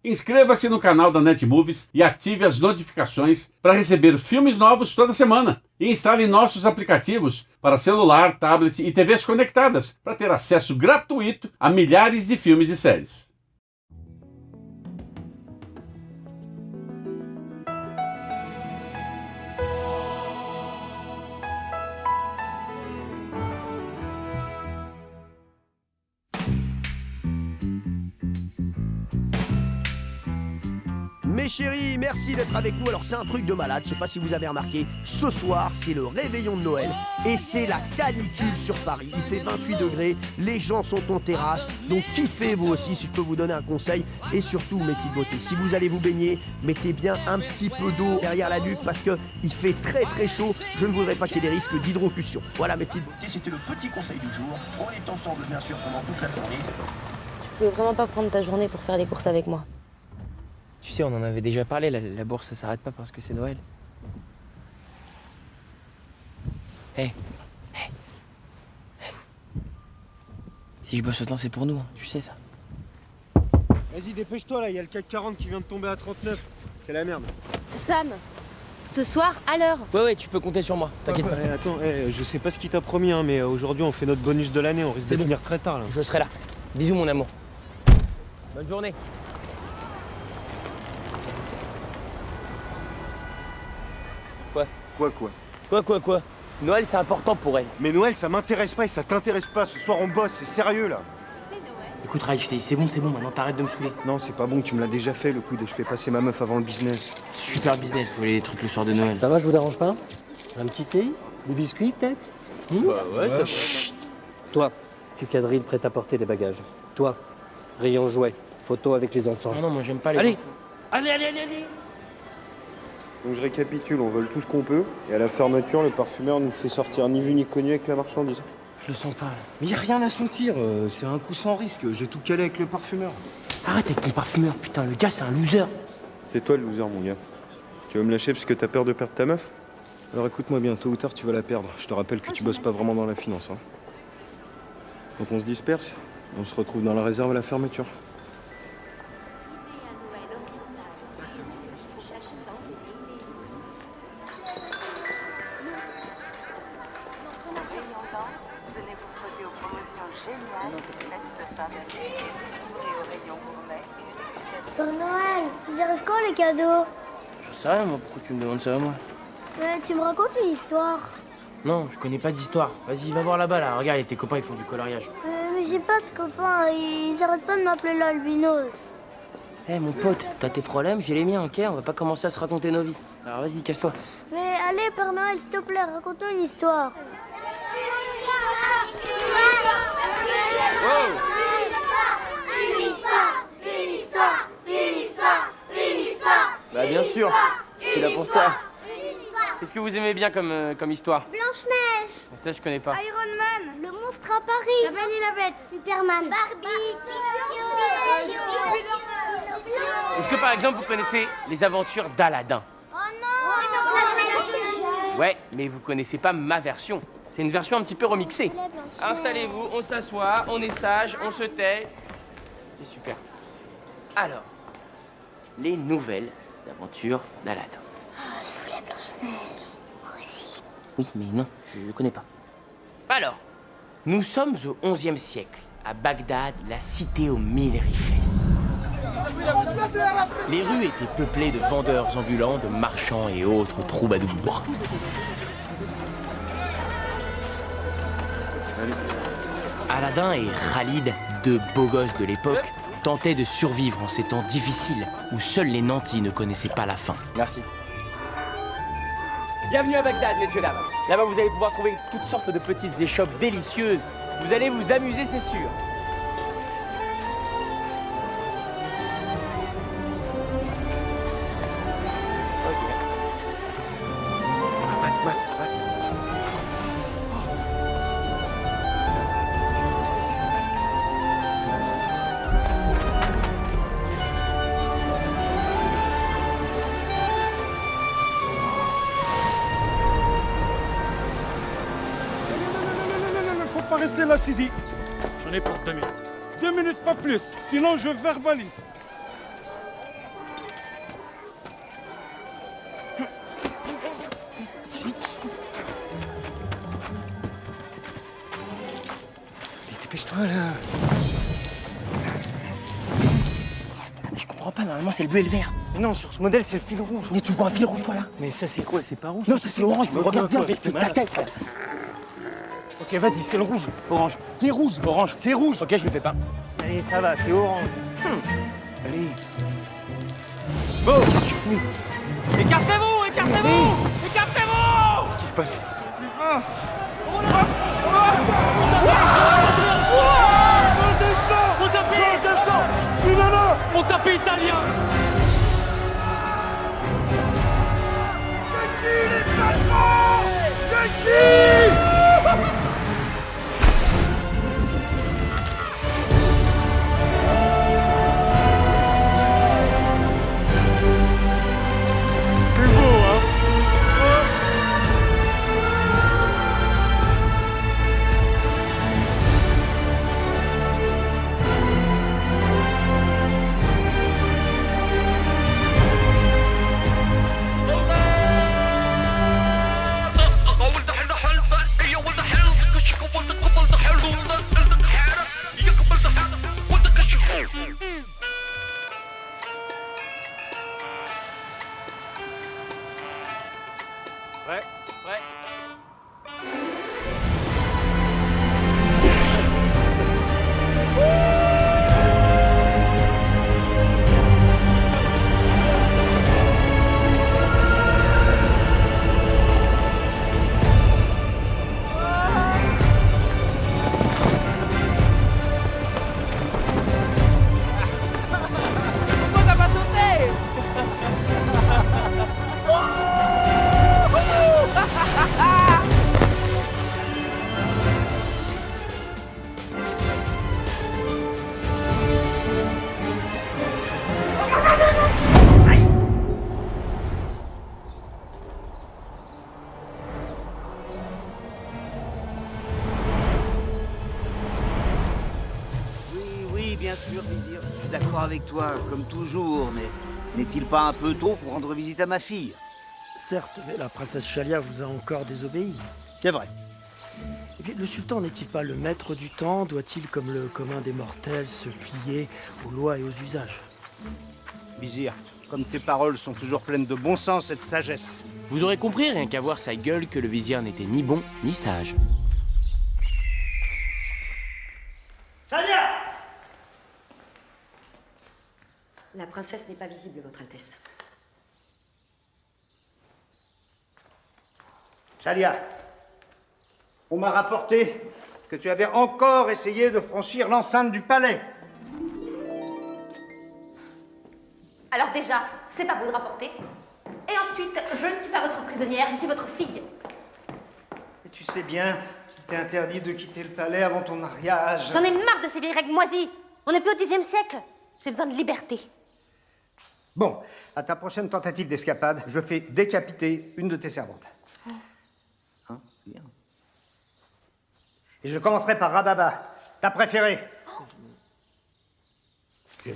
Inscreva-se no canal da Netmovies e ative as notificações para receber filmes novos toda semana. E instale nossos aplicativos para celular, tablet e TVs conectadas para ter acesso gratuito a milhares de filmes e séries. Mes chéris, merci d'être avec nous. Alors c'est un truc de malade, je sais pas si vous avez remarqué. Ce soir, c'est le réveillon de Noël et c'est la canicule sur Paris. Il fait 28 degrés, les gens sont en terrasse, donc kiffez vous aussi si je peux vous donner un conseil. Et surtout, mes petites beautés, si vous allez vous baigner, mettez bien un petit peu d'eau derrière la nuque parce que il fait très très chaud. Je ne voudrais pas qu'il y ait des risques d'hydrocution. Voilà mes petites beautés, c'était le petit conseil du jour. On est ensemble bien sûr pendant toute la journée. Tu pouvais vraiment pas prendre ta journée pour faire les courses avec moi. Tu sais, on en avait déjà parlé, la bourse ça s'arrête pas parce que c'est Noël. Hé. Si je bosse autant, c'est pour nous, hein. Tu sais ça. Vas-y, dépêche-toi là, il y a le CAC 40 qui vient de tomber à 39. C'est la merde. Sam, ce soir, à l'heure. Ouais, tu peux compter sur moi, t'inquiète pas. Attends, je sais pas ce qu'il t'a promis, hein, mais aujourd'hui on fait notre bonus de l'année, on risque de finir très tard là. Je serai là. Bisous mon amour. Bonne journée. Quoi Noël c'est important pour elle. Mais Noël ça m'intéresse pas et ça t'intéresse pas, ce soir on bosse, c'est sérieux là. Écoute Rai, je t'ai dit c'est bon, maintenant t'arrêtes de me saouler. Non, c'est pas bon, tu me l'as déjà fait le coup de je fais passer ma meuf avant le business. Super business pour les trucs le soir de Noël. Ça va, je vous dérange pas? Un petit thé? Des biscuits peut-être? Bah ouais, ça... Chut. Toi, tu quadrilles prêt-à-porter les bagages. Toi, rayon jouets, photo avec les enfants. Non, moi j'aime pas les Allez. enfants. Allez. Donc je récapitule, on vole tout ce qu'on peut, et à la fermeture, le parfumeur nous fait sortir ni vu ni connu avec la marchandise. Je le sens pas. Mais y a rien à sentir, c'est un coup sans risque, j'ai tout calé avec le parfumeur. Arrête avec ton parfumeur, putain, le gars c'est un loser. C'est toi le loser mon gars. Tu vas me lâcher parce que t'as peur de perdre ta meuf? Alors écoute-moi bien, tôt ou tard tu vas la perdre. Je te rappelle que tu bosses pas vraiment dans la finance. Hein. Donc on se disperse, on se retrouve dans la réserve à la fermeture. Père Noël, ils arrivent quand les cadeaux? Je sais rien moi, pourquoi tu me demandes ça à moi? Mais tu me racontes une histoire. Non, je connais pas d'histoire. Vas-y, va voir là-bas là, regarde, tes copains ils font du coloriage. Mais j'ai pas de copains, ils arrêtent pas de m'appeler l'albinos. Eh mon pote, t'as tes problèmes, j'ai les miens, ok? On va pas commencer à se raconter nos vies. Alors vas-y, casse-toi. Mais allez, Père Noël, s'il te plaît, raconte-nous une histoire. Bah bien sûr, je suis là pour ça. Qu'est-ce que vous aimez bien comme histoire? Blanche-Neige, Ça je connais pas. Iron Man, le monstre à Paris, La Belle et la Bête, Superman, Barbie, Est-ce que par exemple vous connaissez les aventures d'Aladin? Oh non, Ouais, mais vous connaissez pas ma version. C'est une version un petit peu remixée. Installez-vous, on s'assoit, on est sage, on se tait. C'est super. Alors, les nouvelles aventures d'Aladin. Je voulais Blanche-Neige, moi aussi. Oui, mais non, je ne connais pas. Alors, nous sommes au XIe siècle, à Bagdad, la cité aux mille richesses. Les rues étaient peuplées de vendeurs ambulants, de marchands et autres troubadours. Aladin et Khalid, deux beaux gosses de l'époque, tentaient de survivre en ces temps difficiles où seuls les nantis ne connaissaient pas la faim. Merci. Bienvenue à Bagdad, messieurs, dames. Là-bas, vous allez pouvoir trouver toutes sortes de petites échoppes délicieuses. Vous allez vous amuser, c'est sûr. Pas rester là, Sidi. J'en ai pour 2 minutes. 2 minutes, pas plus. Sinon, je verbalise. Voilà. Je comprends pas, normalement c'est le bleu et le vert. Mais non, sur ce modèle, c'est le fil rouge. Mais tu vois un fil rouge, voilà. Mais ça, c'est quoi? C'est pas rouge? Non, ça c'est orange, mais regarde bien avec ta tête. Là. Ok, vas-y, c'est le rouge. Orange. C'est rouge. Orange. C'est rouge. Ok, je le fais pas. Allez, ça va, c'est orange. Allez. Bon, qu'est-ce que tu fous? Écartez-vous! Écartez-vous! Écartez-vous! Qu'est-ce qui se passe? Mon tapis italien! Ouais. Ouais. Pourquoi t'as pas sauté? Oui, bien sûr, Vizir. Je suis d'accord avec toi, comme toujours, mais n'est-il pas un peu tôt pour rendre visite à ma fille? Certes, mais la princesse Chalia vous a encore désobéi. C'est vrai. Et puis, le sultan n'est-il pas le maître du temps? Doit-il, comme le commun des mortels, se plier aux lois et aux usages? Vizir, comme tes paroles sont toujours pleines de bon sens et de sagesse. Vous aurez compris, rien qu'à voir sa gueule, que le vizir n'était ni bon ni sage. Chalia! La princesse n'est pas visible, Votre Altesse. Chalia, on m'a rapporté que tu avais encore essayé de franchir l'enceinte du palais. Alors déjà, c'est pas beau de rapporter. Et ensuite, je ne suis pas votre prisonnière, je suis votre fille. Et tu sais bien qu'il t'est interdit de quitter le palais avant ton mariage. J'en ai marre de ces vieilles règles moisies. On n'est plus au Xe siècle. J'ai besoin de liberté. Bon, à ta prochaine tentative d'escapade, je fais décapiter une de tes servantes. Hein? Bien. Et je commencerai par Rababa, ta préférée.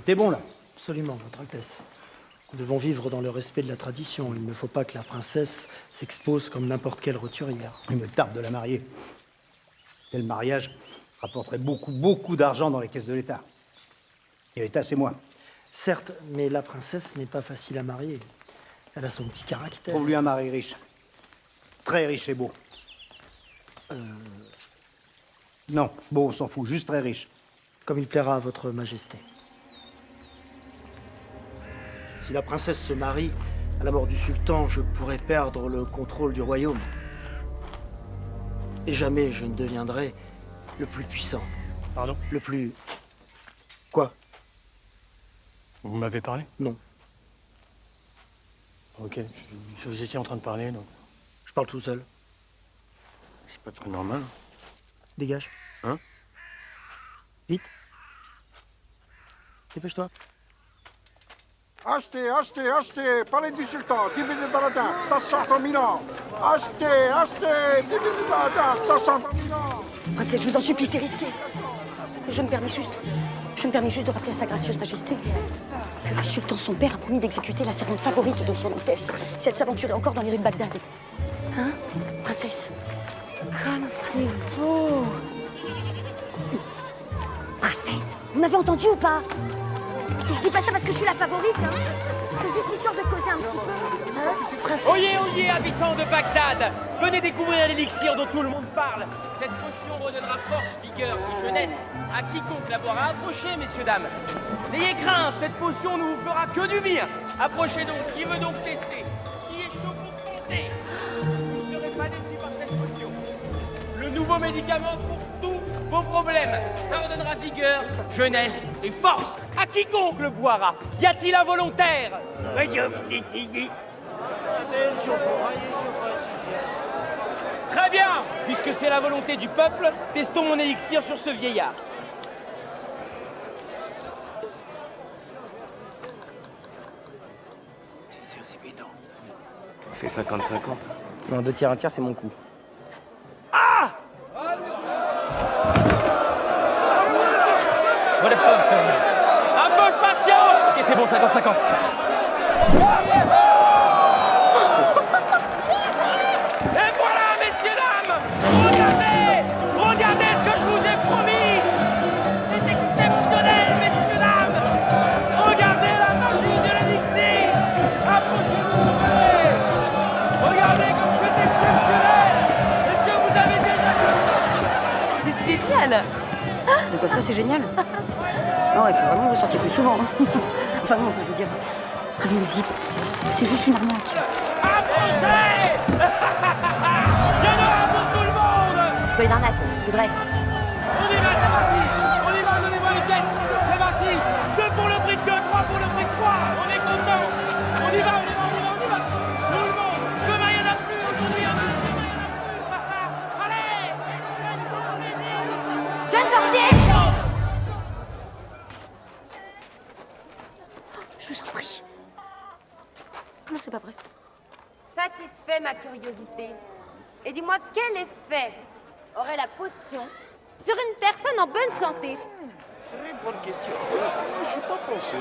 T'es bon, là. Absolument, Votre Altesse. Nous devons vivre dans le respect de la tradition. Il ne faut pas que la princesse s'expose comme n'importe quelle roturière. Il me tarde de la marier. Et le mariage rapporterait beaucoup d'argent dans les caisses de l'État. Et l'État, c'est moi. Certes, mais la princesse n'est pas facile à marier. Elle a son petit caractère. Trouve-lui un mari riche. Très riche et beau. Non, beau, on s'en fout, juste très riche. Comme il plaira à votre majesté. Si la princesse se marie, à la mort du sultan, je pourrais perdre le contrôle du royaume. Et jamais je ne deviendrai le plus puissant. Pardon? Le plus... Quoi? Vous m'avez parlé? Non. Ok, vous étiez en train de parler, donc... Je parle tout seul. C'est pas très normal. Dégage. Hein? Vite. Dépêche-toi. Achetez, achetez, achetez, palais du sultan, 10 000 d'Aladin, 500 000 ans. Achetez, achetez, 10 000 d'Aladin, 500 000 ans. Princesse, je vous en supplie, c'est risqué. Je me permets juste de rappeler à sa gracieuse majesté que le sultan, son père, a promis d'exécuter la servante favorite de son Altesse si elle s'aventurait encore dans les rues de Bagdad. Hein, princesse? Comme c'est beau. m'avez entendu ou pas? Je dis pas ça parce que je suis la favorite, hein. C'est juste histoire de causer un petit peu. Hein, princesse? Oyez, oyez, habitants de Bagdad! Venez découvrir l'élixir dont tout le monde parle. Cette potion redonnera force, vigueur et jeunesse à quiconque la boira. Approchez, messieurs, dames. N'ayez crainte, cette potion ne vous fera que du bien. Approchez donc, qui veut donc tester? Qui est chaud pour tenter? Vous ne serez pas déçus par cette potion. Le nouveau médicament pour tous vos problèmes. Ça redonnera vigueur, jeunesse et force à quiconque le boira. Y a-t-il un volontaire? Très bien. Puisque c'est la volonté du peuple, testons mon élixir sur ce vieillard. C'est bidon. Fais 50-50. Non, 2 tiers, 1 tiers, c'est mon coup. Relève-toi, Tom. Un peu de patience. Ok, c'est bon, 50-50. Et voilà, messieurs, dames. Regardez ce que je vous ai promis. C'est exceptionnel, messieurs, dames. Regardez la magie de l'élixir. Approchez-vous, venez. Regardez comme c'est exceptionnel. Est-ce que vous avez déjà vu? C'est génial. De quoi ça, c'est génial? Non, il faut vraiment que vous sortiez plus souvent. Hein. Enfin non, je veux dire, allons-y, c'est juste une arnaque. Approchez. Il y en aura pour tout le monde. C'est pas une arnaque, c'est vrai. On y va, c'est parti. On y va, donnez-moi les pièces. C'est parti. 2 pour le prix de 2, 3 pour le prix de 3. On est content. On y va, on y va, on y va, on y va. Tout le monde. Demain, il y en a plus. Aujourd'hui, demain, il y en a plus. Allez. Faites-vous plaisir. Jeune sorcier! Je vous en prie. Non, c'est pas vrai. Satisfait ma curiosité. Et dis-moi, quel effet aurait la potion sur une personne en bonne santé? Très bonne question. Je n'ai pas pensé.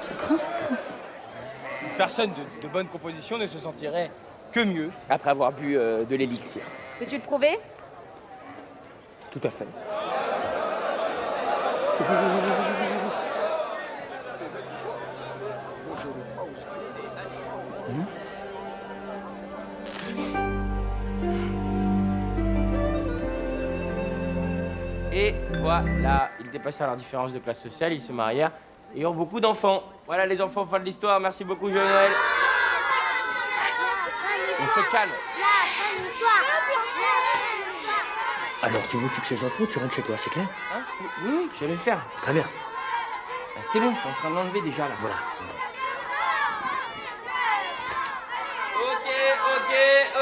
C'est grand, c'est grand. Une personne de bonne composition ne se sentirait que mieux après avoir bu de l'élixir. Peux-tu le prouver? Tout à fait. Et voilà, ils dépassèrent leur différence de classe sociale, ils se marièrent et eurent beaucoup d'enfants. Voilà les enfants, fin de l'histoire. Merci beaucoup, Joyeux Noël. On se calme. Alors tu m'occupes ces enfants, tu rentres chez toi, c'est clair? Hein? Oui, j'allais le faire. Très bien. C'est bon, je suis en train de l'enlever déjà là. Voilà.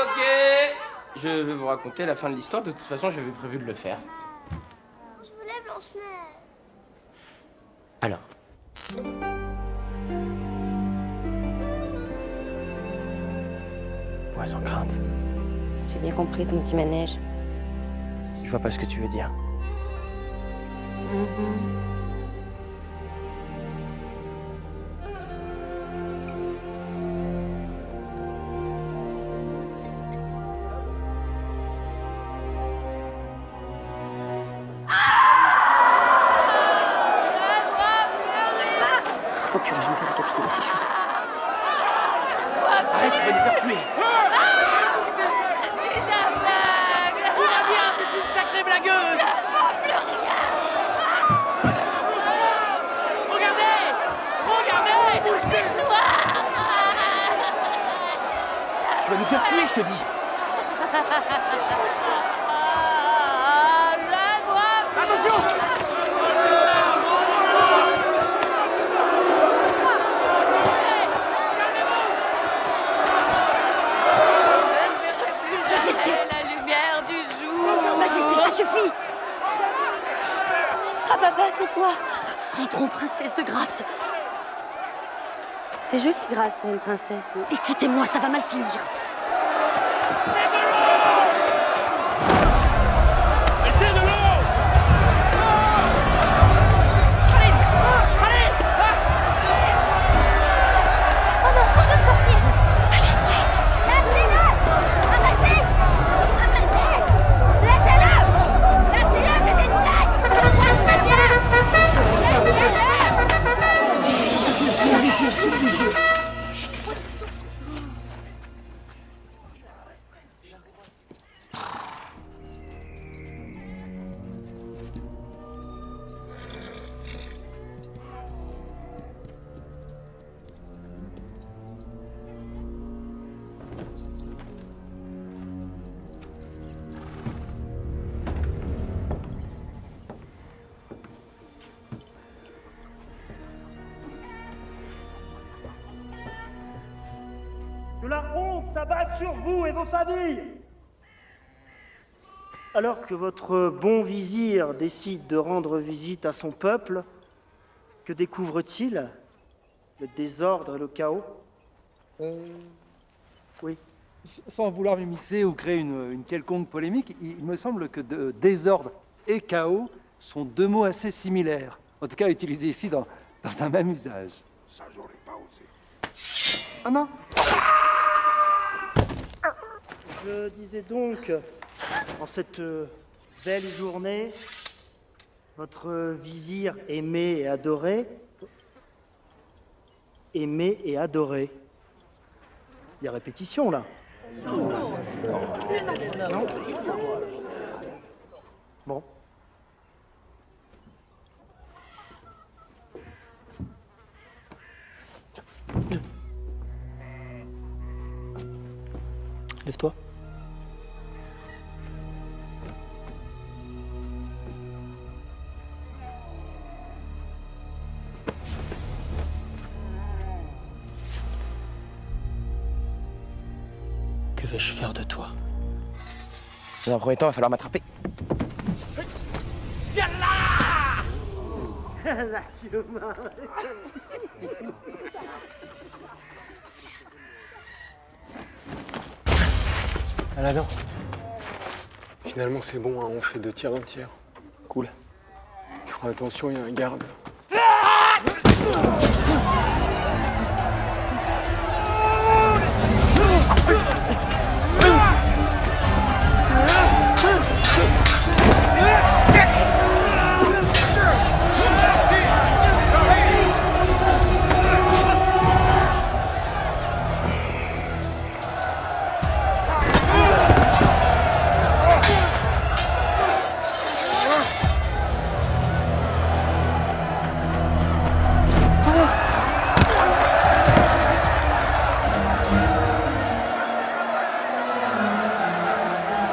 Ok. Je vais vous raconter la fin de l'histoire. De toute façon, j'avais prévu de le faire. Je voulais Blanche-Neige. Alors. Ouais, sans crainte. J'ai bien compris ton petit manège. Je vois pas ce que tu veux dire. Oh purée, je vais me faire décapiter là, c'est sûr. Arrête, tu vas nous faire tuer. Tout va bien, c'est une sacrée blagueuse. Regardez. Boucher noir. Tu vas nous faire tuer, je te dis. Attention. Majesté! La lumière du jour. Majesté, ça suffit! Ah papa, c'est toi. Rentrons, princesse de grâce. C'est joli, grâce pour une princesse. Écoutez-moi, ça va mal finir. C'est de l'eau. Oh non, jeune sorcier. Majesté! Lâchez-le. Arrêtez. Lâchez-le. Lâchez-le, c'est une blague. que la honte s'abatte sur vous et vos familles. Alors que votre bon vizir décide de rendre visite à son peuple, que découvre-t-il? Le désordre et le chaos? Oui. Sans vouloir m'immiscer ou créer une quelconque polémique, il me semble que désordre et chaos sont deux mots assez similaires. En tout cas, utilisés ici dans un même usage. Ça, j'aurais pas osé. Ah non? Je disais donc, en cette belle journée, votre vizir aimé et adoré... Aimé et adoré. Il y a répétition, là. Non. Bon. Lève-toi. Que vais-je faire de toi? Dans un premier temps, il va falloir m'attraper. Viens là! Là, tu le marres. Aladdin. Finalement, c'est bon, hein, on fait 2 tiers d'un tiers. Cool. Il fera attention, il y a un garde.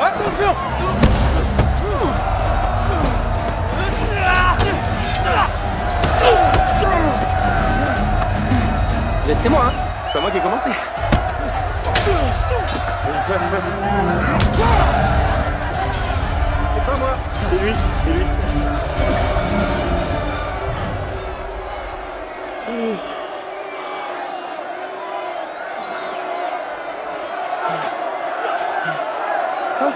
Attention! Vous êtes témoin, hein? C'est pas moi qui ai commencé. Passe. C'est pas moi, c'est lui, c'est lui.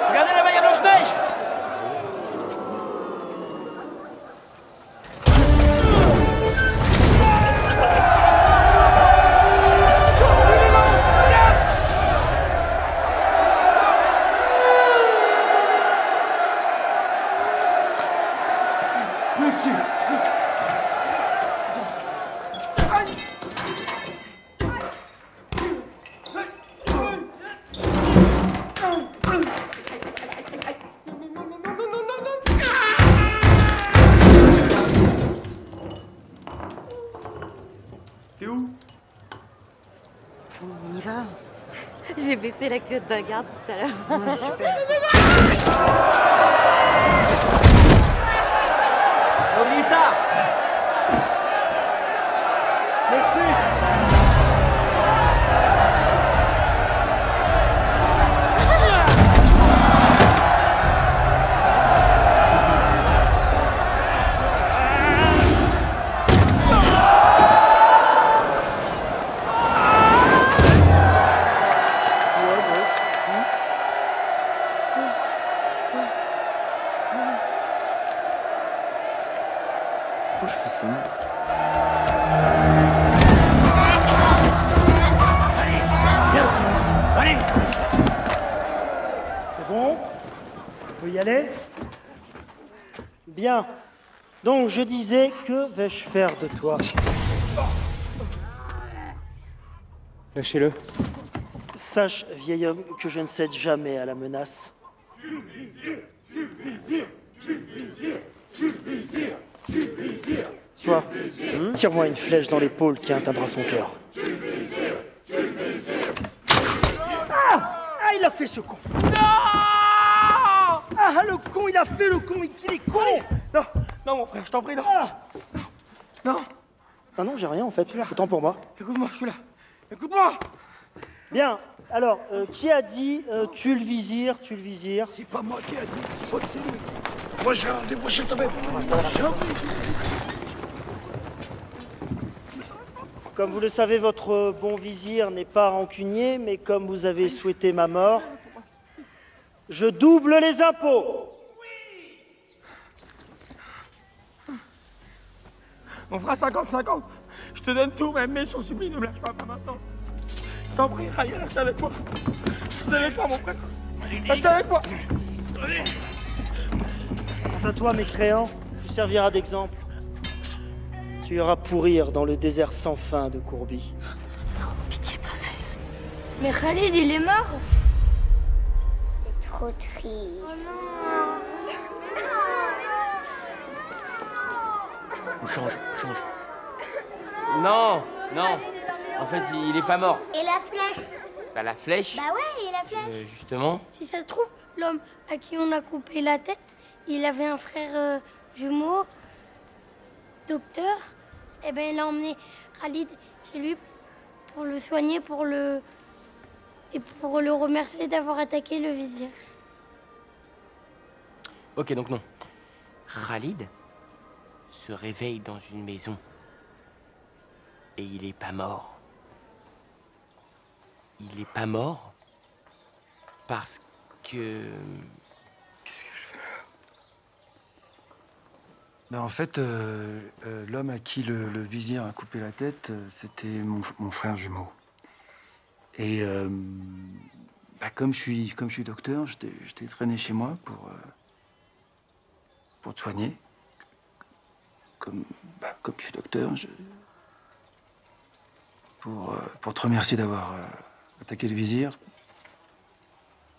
Regardez la bague à Blanche-Neige! T'es où? On y va? J'ai baissé la clotte d'un garde tout à l'heure. Ouais, super. Oublie ça! Merci! Pourquoi je fais ça? Allez! C'est bon? On peut y aller? Bien. Donc, je disais, que vais-je faire de toi? Lâchez-le. Sache, vieil homme, que je ne cède jamais à la menace. Toi, tire-moi une flèche dans l'épaule qui atteindra son cœur. Ah, il a fait ce con. Non! Ah, le con, il a fait le con, mais qu'il est con. Non, non, mon frère, je t'en prie, non. Non. Ah non, j'ai rien en fait. Autant pour moi. Écoute-moi, je suis là. Écoute-moi. Bien. Alors, qui a dit tue le vizir, tue le vizir? C'est pas moi qui a dit, je crois que c'est lui. Moi j'ai rendez-vous chez ta mère. Comme vous le savez, votre bon vizir n'est pas rancunier, mais comme vous avez souhaité ma mort, je double les impôts. On fera 50-50. Je te donne tout, même, mais je t'en supplie, ne me lâche pas maintenant. Je t'en prie, Khalid, reste avec moi. Reste avec moi, mon frère. Reste avec moi. Quant à toi, mécréant, tu serviras d'exemple. Tu iras pourrir dans le désert sans fin de Courbie. Pitié, princesse. Mais Khalid, il est mort. C'est trop triste. On change. Non. En fait, il est pas mort. Et la flèche? Bah, la flèche. Bah ouais, et la flèche. Justement. Si ça se trouve, l'homme à qui on a coupé la tête, il avait un frère jumeau, docteur. Et ben il a emmené Khalid chez lui pour le soigner, pour le remercier d'avoir attaqué le vizir. Ok, donc non. Khalid se réveille dans une maison. Et il est pas mort. Il est pas mort parce que... Qu'est-ce que je fais là? Ben, en fait, l'homme à qui le vizir a coupé la tête, c'était mon frère jumeau. Et comme je suis docteur, je t'ai traîné chez moi pour te soigner. Comme je suis docteur, pour te remercier d'avoir attaqué le vizir,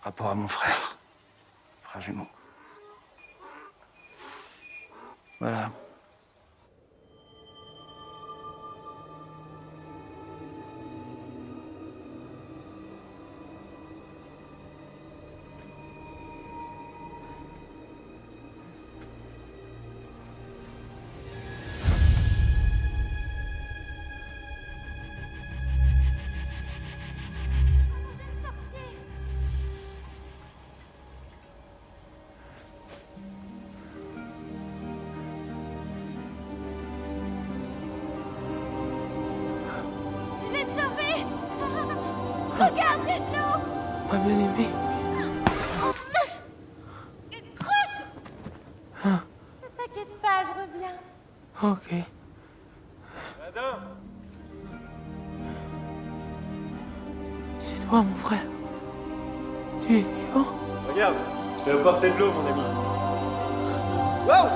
rapport à mon frère jumeau. Voilà. Je vais te sauver. Regarde, j'ai de l'eau. Ma bien-aimée. Oh, putain. Une cruche. Ne t'inquiète pas, je reviens. Ok. C'est toi, mon frère. Tu es vivant? Regarde, je t'ai apporté de l'eau, mon ami. Wow!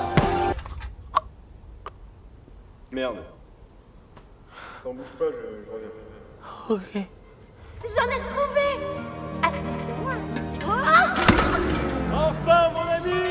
Merde. T'en bouge pas, je reviens. Ok. J'en ai retrouvé. Attention. Ah! Enfin, mon ami!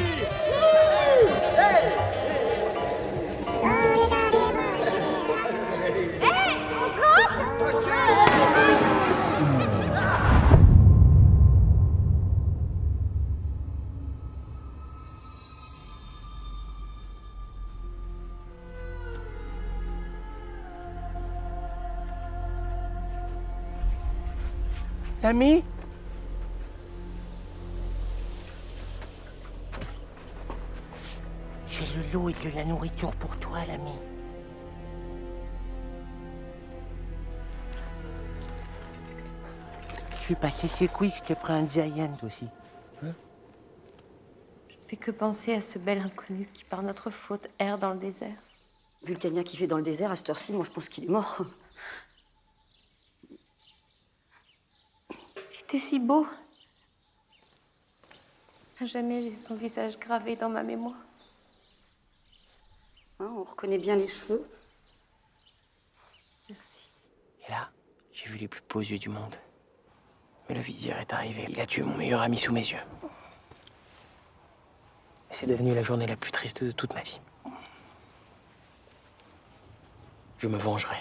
L'ami? J'ai de l'eau et de la nourriture pour toi, l'ami. Je suis passé chez Quick, je t'ai pris un Giant aussi. Je ne fais que penser à ce bel inconnu qui, par notre faute, erre dans le désert. Vu le Kenya qui fait dans le désert à cette heure-ci, moi je pense qu'il est mort. Il était si beau. À jamais, j'ai son visage gravé dans ma mémoire. Hein, on reconnaît bien les cheveux. Merci. Et là, j'ai vu les plus beaux yeux du monde. Mais le vizir est arrivé. Il a tué mon meilleur ami sous mes yeux. Et c'est devenu la journée la plus triste de toute ma vie. Je me vengerai.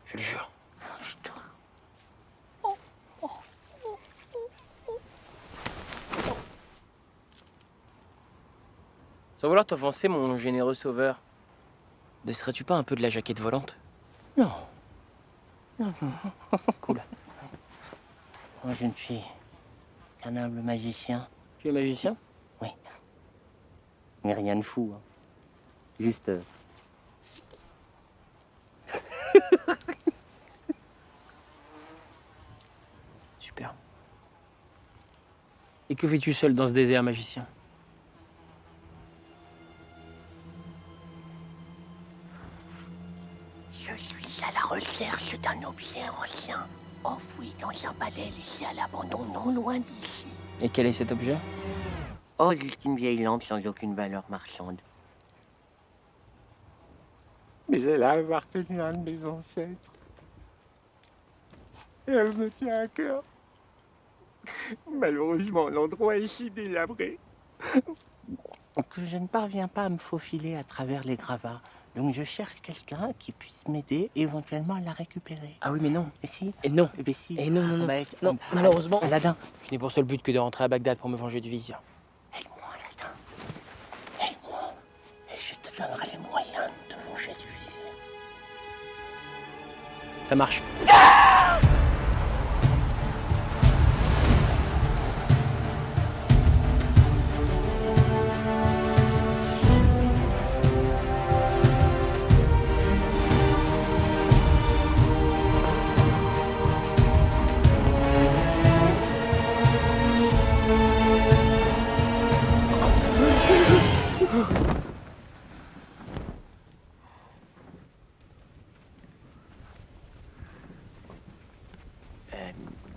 Je le jure. Venge-toi. Sans vouloir t'offenser, mon généreux sauveur, ne serais-tu pas un peu de la jaquette volante? Non. Cool. Moi, je ne suis qu'un humble magicien. Tu es magicien? Oui. Mais rien de fou. Hein. Juste... Super. Et que fais-tu seul dans ce désert, magicien? Je suis à la recherche d'un objet ancien, enfoui dans un palais laissé à l'abandon non loin d'ici. Et quel est cet objet? Oh, juste une vieille lampe sans aucune valeur marchande. Mais elle a appartenu à un de mes ancêtres. Et elle me tient à cœur. Malheureusement, l'endroit est si délabré. Que je ne parviens pas à me faufiler à travers les gravats. Donc je cherche quelqu'un qui puisse m'aider éventuellement à la récupérer. Ah oui, mais non. Et si? Et non. Eh ben si. Et non, non, non. Bah, Non, malheureusement. Aladdin. Je n'ai pour seul but que de rentrer à Bagdad pour me venger du vizir. Aide-moi, Aladdin. Aide-moi. Et je te donnerai les moyens de te venger du vizir. Ça marche.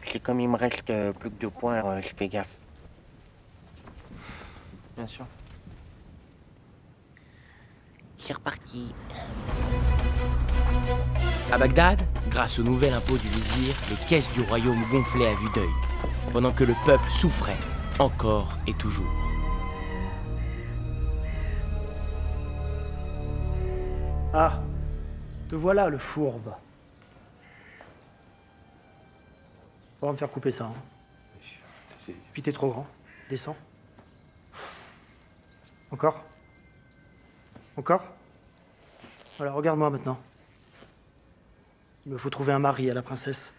C'est comme il me reste plus que 2 points, alors je fais gaffe. Bien sûr. C'est reparti. À Bagdad, grâce au nouvel impôt du vizir, les caisses du royaume gonflaient à vue d'œil, pendant que le peuple souffrait, encore et toujours. Ah, te voilà le fourbe. On va me faire couper ça. Hein. Puis t'es trop grand. Descends. Encore? Encore? Voilà, regarde-moi maintenant. Il me faut trouver un mari à la princesse.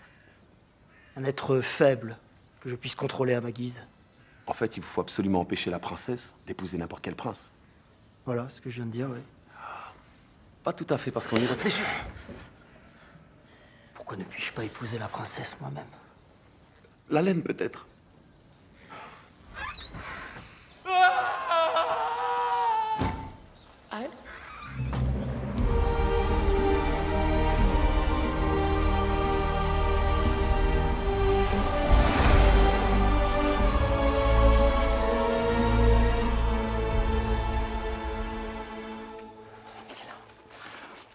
Un être faible que je puisse contrôler à ma guise. En fait, il vous faut absolument empêcher la princesse d'épouser n'importe quel prince. Voilà ce que je viens de dire, oui. Pas tout à fait, parce qu'on y réfléchit. Pourquoi ne puis-je pas épouser la princesse moi-même? La laine, peut-être.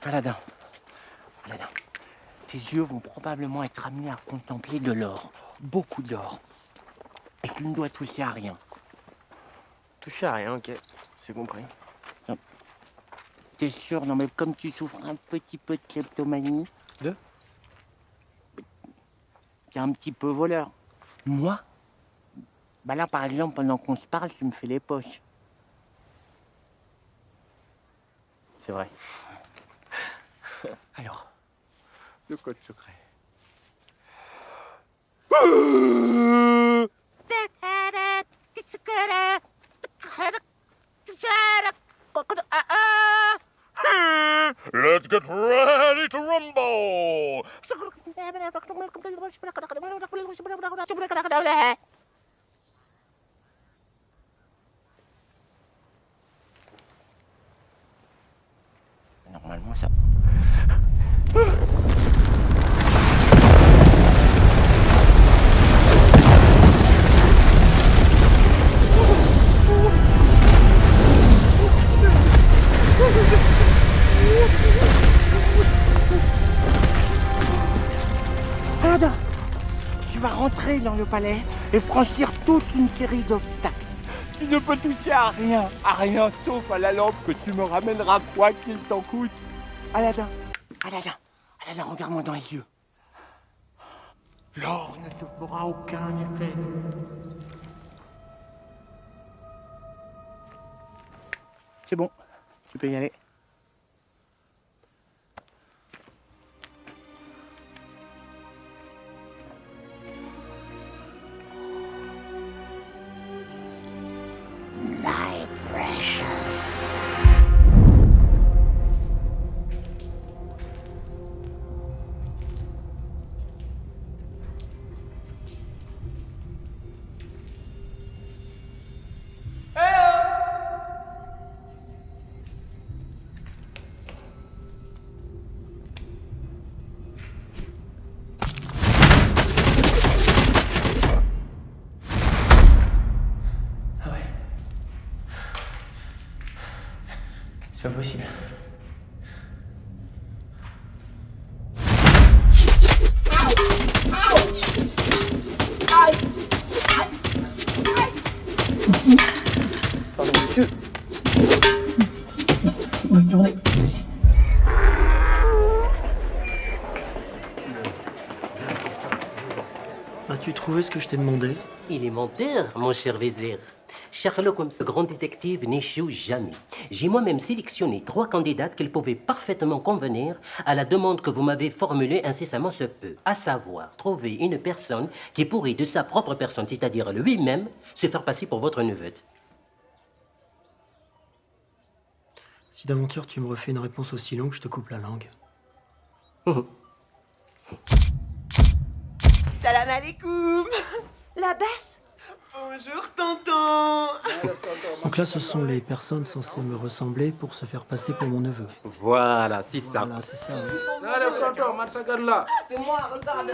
Aladdin. Aladdin. Tes yeux vont probablement être amenés à contempler de l'or. Beaucoup d'or. Et tu ne dois toucher à rien. Toucher à rien, ok. C'est compris. Non. T'es sûr? Non, mais comme tu souffres un petit peu de kleptomanie... De? T'es un petit peu voleur. Moi? Bah là, par exemple, pendant qu'on se parle, tu me fais les poches. C'est vrai. Alors, le code secret. Let's get ready to rumble! Normalement, ça... Aladdin, tu vas rentrer dans le palais et franchir toute une série d'obstacles. Tu ne peux toucher à rien sauf à la lampe que tu me ramèneras quoi qu'il t'en coûte. Aladdin, Aladdin, Aladdin, regarde-moi dans les yeux. L'or ne te fera aucun effet. C'est bon, tu peux y aller. pas possible. Pardon, monsieur. Bonne journée. As-tu trouvé ce que je t'ai demandé? Il est menteur, mon cher vizir. Sherlock Holmes, grand détective, n'échoue jamais. J'ai moi-même sélectionné 3 candidates qui pouvaient parfaitement convenir à la demande que vous m'avez formulée incessamment ce peu, à savoir trouver une personne qui pourrait de sa propre personne, c'est-à-dire lui-même, se faire passer pour votre neveuve. Si d'aventure tu me refais une réponse aussi longue, je te coupe la langue. Salam alaikum. La basse. Bonjour, tonton. Donc là, ce sont les personnes censées me ressembler pour se faire passer pour mon neveu. Voilà, c'est ça. Voilà, c'est ça. C'est moi, regarde.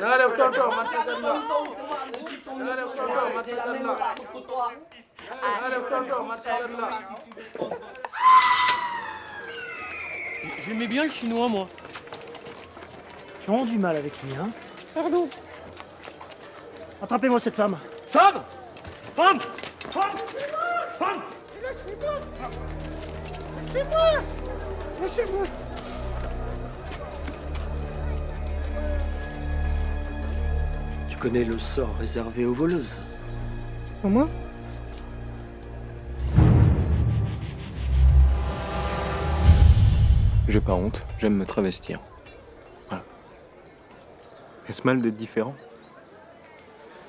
J'aimais bien le chinois, moi. J'ai vraiment du mal avec lui, hein. Pardon. Attrapez-moi cette femme. Femme! Femme! Femme! Femme! Lâchez-moi. Lâchez-moi. Tu connais le sort réservé aux voleuses? Moi? J'ai pas honte, j'aime me travestir. Voilà. Est-ce mal d'être différent?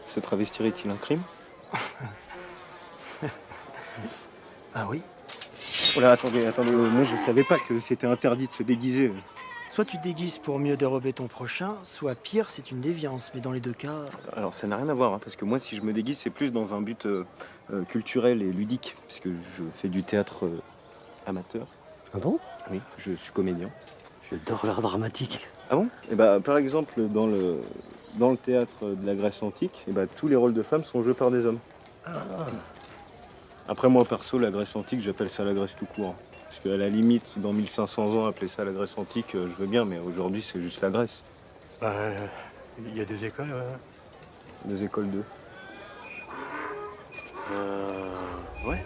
Se travestir est-il un crime? Ah oui? Oh là, attendez, moi je savais pas que c'était interdit de se déguiser. Soit tu te déguises pour mieux dérober ton prochain, soit pire, c'est une déviance. Mais dans les deux cas... Alors ça n'a rien à voir, hein, parce que moi si je me déguise, c'est plus dans un but culturel et ludique, puisque je fais du théâtre amateur. Ah bon? Oui, je suis comédien. J'adore l'art dramatique. Ah bon? Et bah, par exemple, dans le théâtre de la Grèce antique, et bah, tous les rôles de femmes sont joués par des hommes. Après, moi, perso, la Grèce antique, j'appelle ça la Grèce tout court. Parce qu'à la limite, dans 1500 ans, appeler ça la Grèce antique, je veux bien, mais aujourd'hui, c'est juste la Grèce. Il y a des écoles. Des écoles de... Ouais.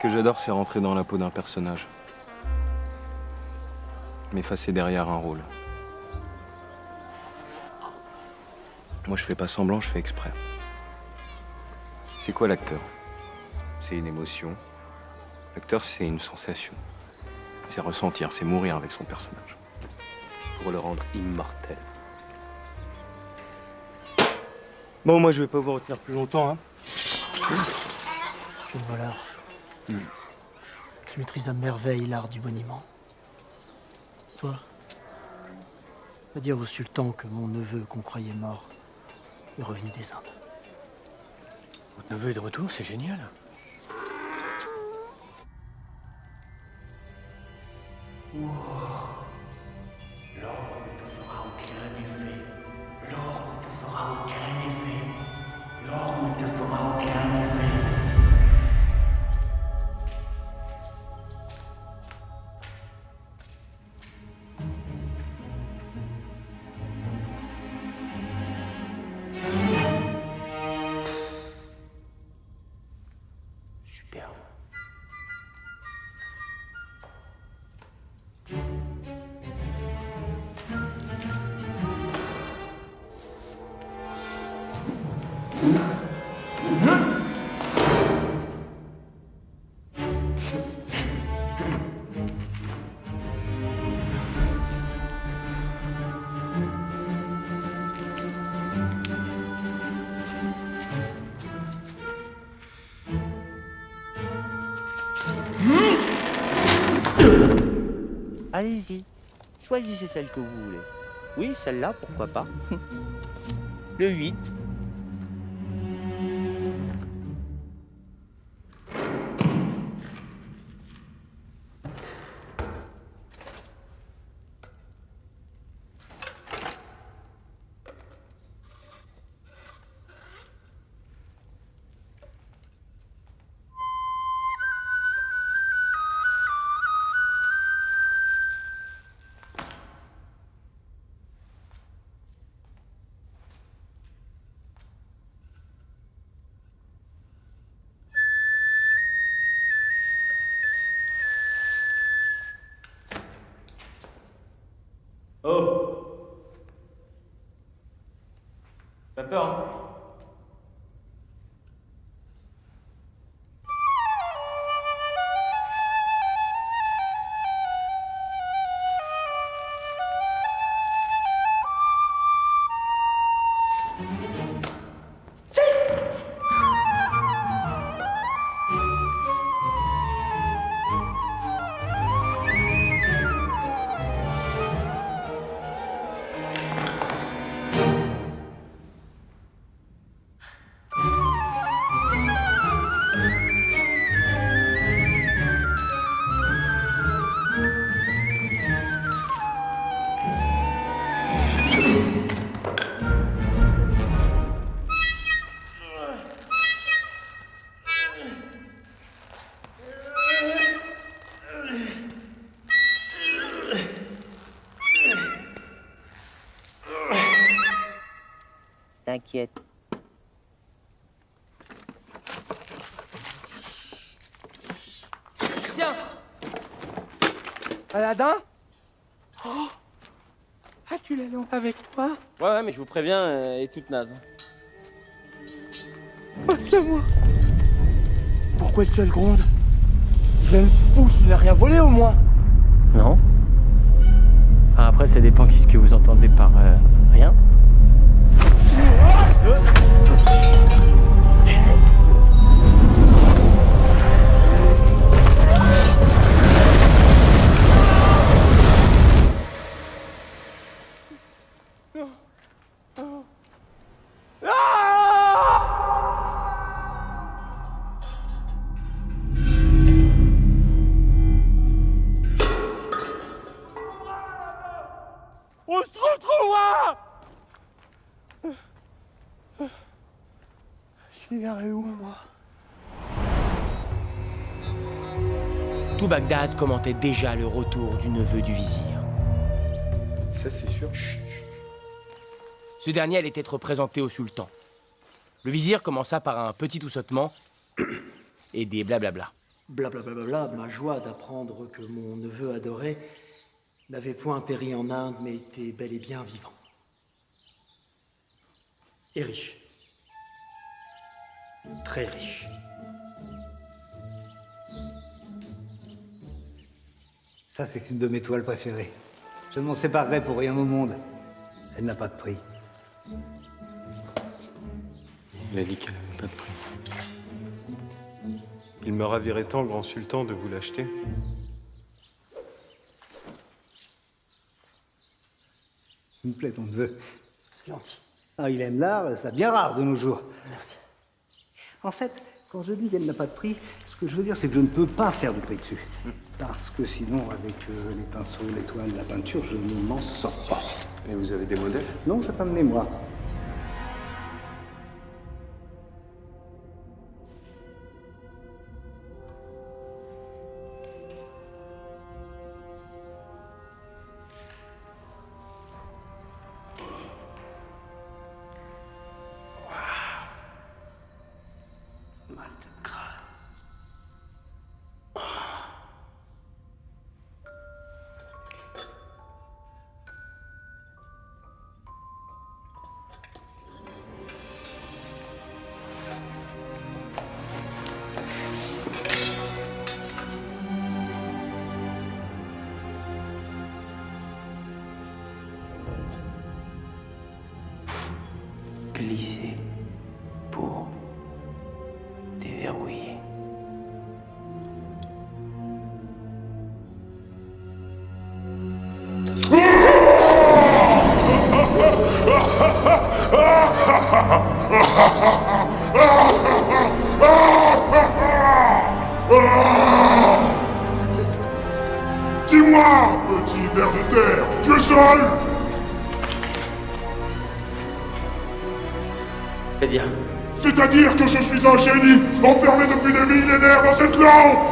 J'adore, c'est rentrer dans la peau d'un personnage. M'effacer derrière un rôle. Moi, je fais pas semblant, je fais exprès. C'est quoi l'acteur? C'est une émotion. L'acteur, c'est une sensation. C'est ressentir, c'est mourir avec son personnage. Pour le rendre immortel. Bon, moi, je vais pas vous retenir plus longtemps, hein. Jeune voleur. Tu maîtrises à merveille l'art du boniment. Toi, va dire au sultan que mon neveu, qu'on croyait mort, est revenu des Indes. Votre neveu est de retour, c'est génial. L'or ne te fera aucun effet. L'or ne te fera aucun effet. L'or ne te fera aucun effet. Superbe. Allez-y, choisissez celle que vous voulez. Oui, celle-là, pourquoi pas. Le 8. Oh! Pas peur, hein? T'inquiète. Tiens! Aladdin? Oh! As-tu la lampe avec toi? Ouais, mais je vous préviens, elle est toute naze. Passe-la-moi. Pourquoi tu as le gronde? Je me fous, tu n'as rien volé au moins. Non. Enfin, après, ça dépend qu'est-ce que vous entendez par rien. On se retrouvera! Je suis garé où, moi? Tout Bagdad commentait déjà le retour du neveu du vizir. Ça, c'est sûr. Ce dernier allait être présenté au sultan. Le vizir commença par un petit toussotement et des blablabla. Blablabla, ma joie d'apprendre que mon neveu adoré n'avait point péri en Inde, mais était bel et bien vivant. Et riche. Très riche. Ça, c'est une de mes toiles préférées. Je ne m'en séparerai pour rien au monde. Elle n'a pas de prix. Il a dit qu'elle n'avait pas de prix. Il me ravirait tant, grand sultan, de vous l'acheter. Il me plaît ton neveu. C'est gentil. Ah, il aime l'art, c'est bien rare de nos jours. Merci. En fait, quand je dis qu'elle n'a pas de prix, ce que je veux dire, c'est que je ne peux pas faire de prix dessus. Parce que sinon, avec les pinceaux, les toiles, la peinture, je ne m'en sors pas. Et vous avez des modèles? Non, j'ai pas de mémoire. Mal de crâne. Glisser pour déverrouiller. Dis-moi, petit ver de terre, tu es seul? C'est-à-dire? C'est-à-dire que je suis un génie, enfermé depuis des millénaires dans cette lampe!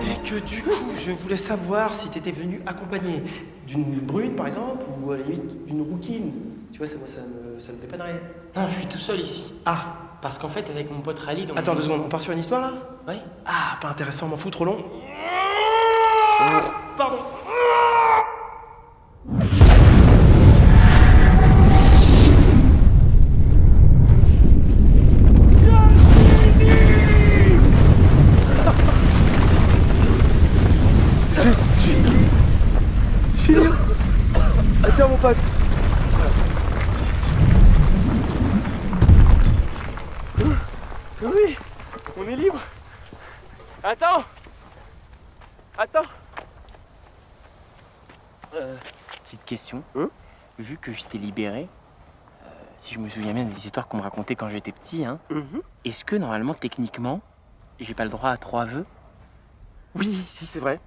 Et que du coup, je voulais savoir si t'étais venu accompagné d'une brune, par exemple, ou à la limite d'une rouquine. Tu vois, ça me dépannerait. Non, je suis tout seul ici. Ah, Parce qu'en fait, avec mon pote Rally... attends 2 secondes, on part sur une histoire, là? Oui. Ah, pas intéressant, m'en fous, trop long. Pardon. Je suis libre. Ah tiens mon pote. Oui, on est libre. Attends. Petite question. Vu que je t'ai libéré, si je me souviens bien des histoires qu'on me racontait quand j'étais petit, hein, est-ce que normalement, techniquement, j'ai pas le droit à 3 vœux? Oui, si, c'est vrai.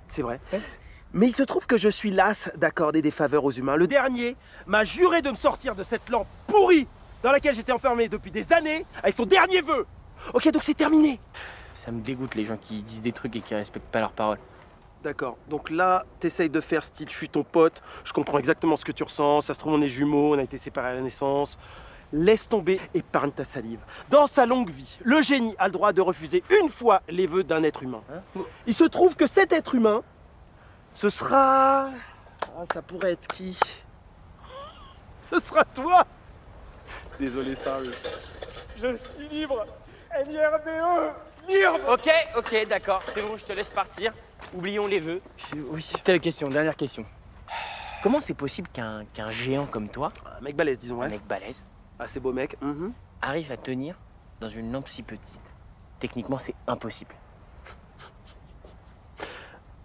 Mais il se trouve que je suis las d'accorder des faveurs aux humains. Le dernier m'a juré de me sortir de cette lampe pourrie dans laquelle j'étais enfermé depuis des années avec son dernier vœu. Ok, donc c'est terminé. Ça me dégoûte les gens qui disent des trucs et qui respectent pas leurs paroles. D'accord, donc là, t'essayes de faire style je suis ton pote, je comprends exactement ce que tu ressens, ça se trouve on est jumeaux, on a été séparés à la naissance. Laisse tomber, épargne ta salive. Dans sa longue vie, le génie a le droit de refuser une fois les vœux d'un être humain. Il se trouve que cet être humain, ce sera... Ah, ça pourrait être qui? Ce sera toi. Désolé, Sarah. Je suis libre. NIRDE. Libre. Ok, d'accord. C'est bon, je te laisse partir. Oublions les vœux. Oui. Dernière question. Comment c'est possible qu'un géant comme toi, Un mec balèze, disons, ouais. un mec balèze, Assez beau mec. arrive à tenir dans une lampe si petite? Techniquement, c'est impossible.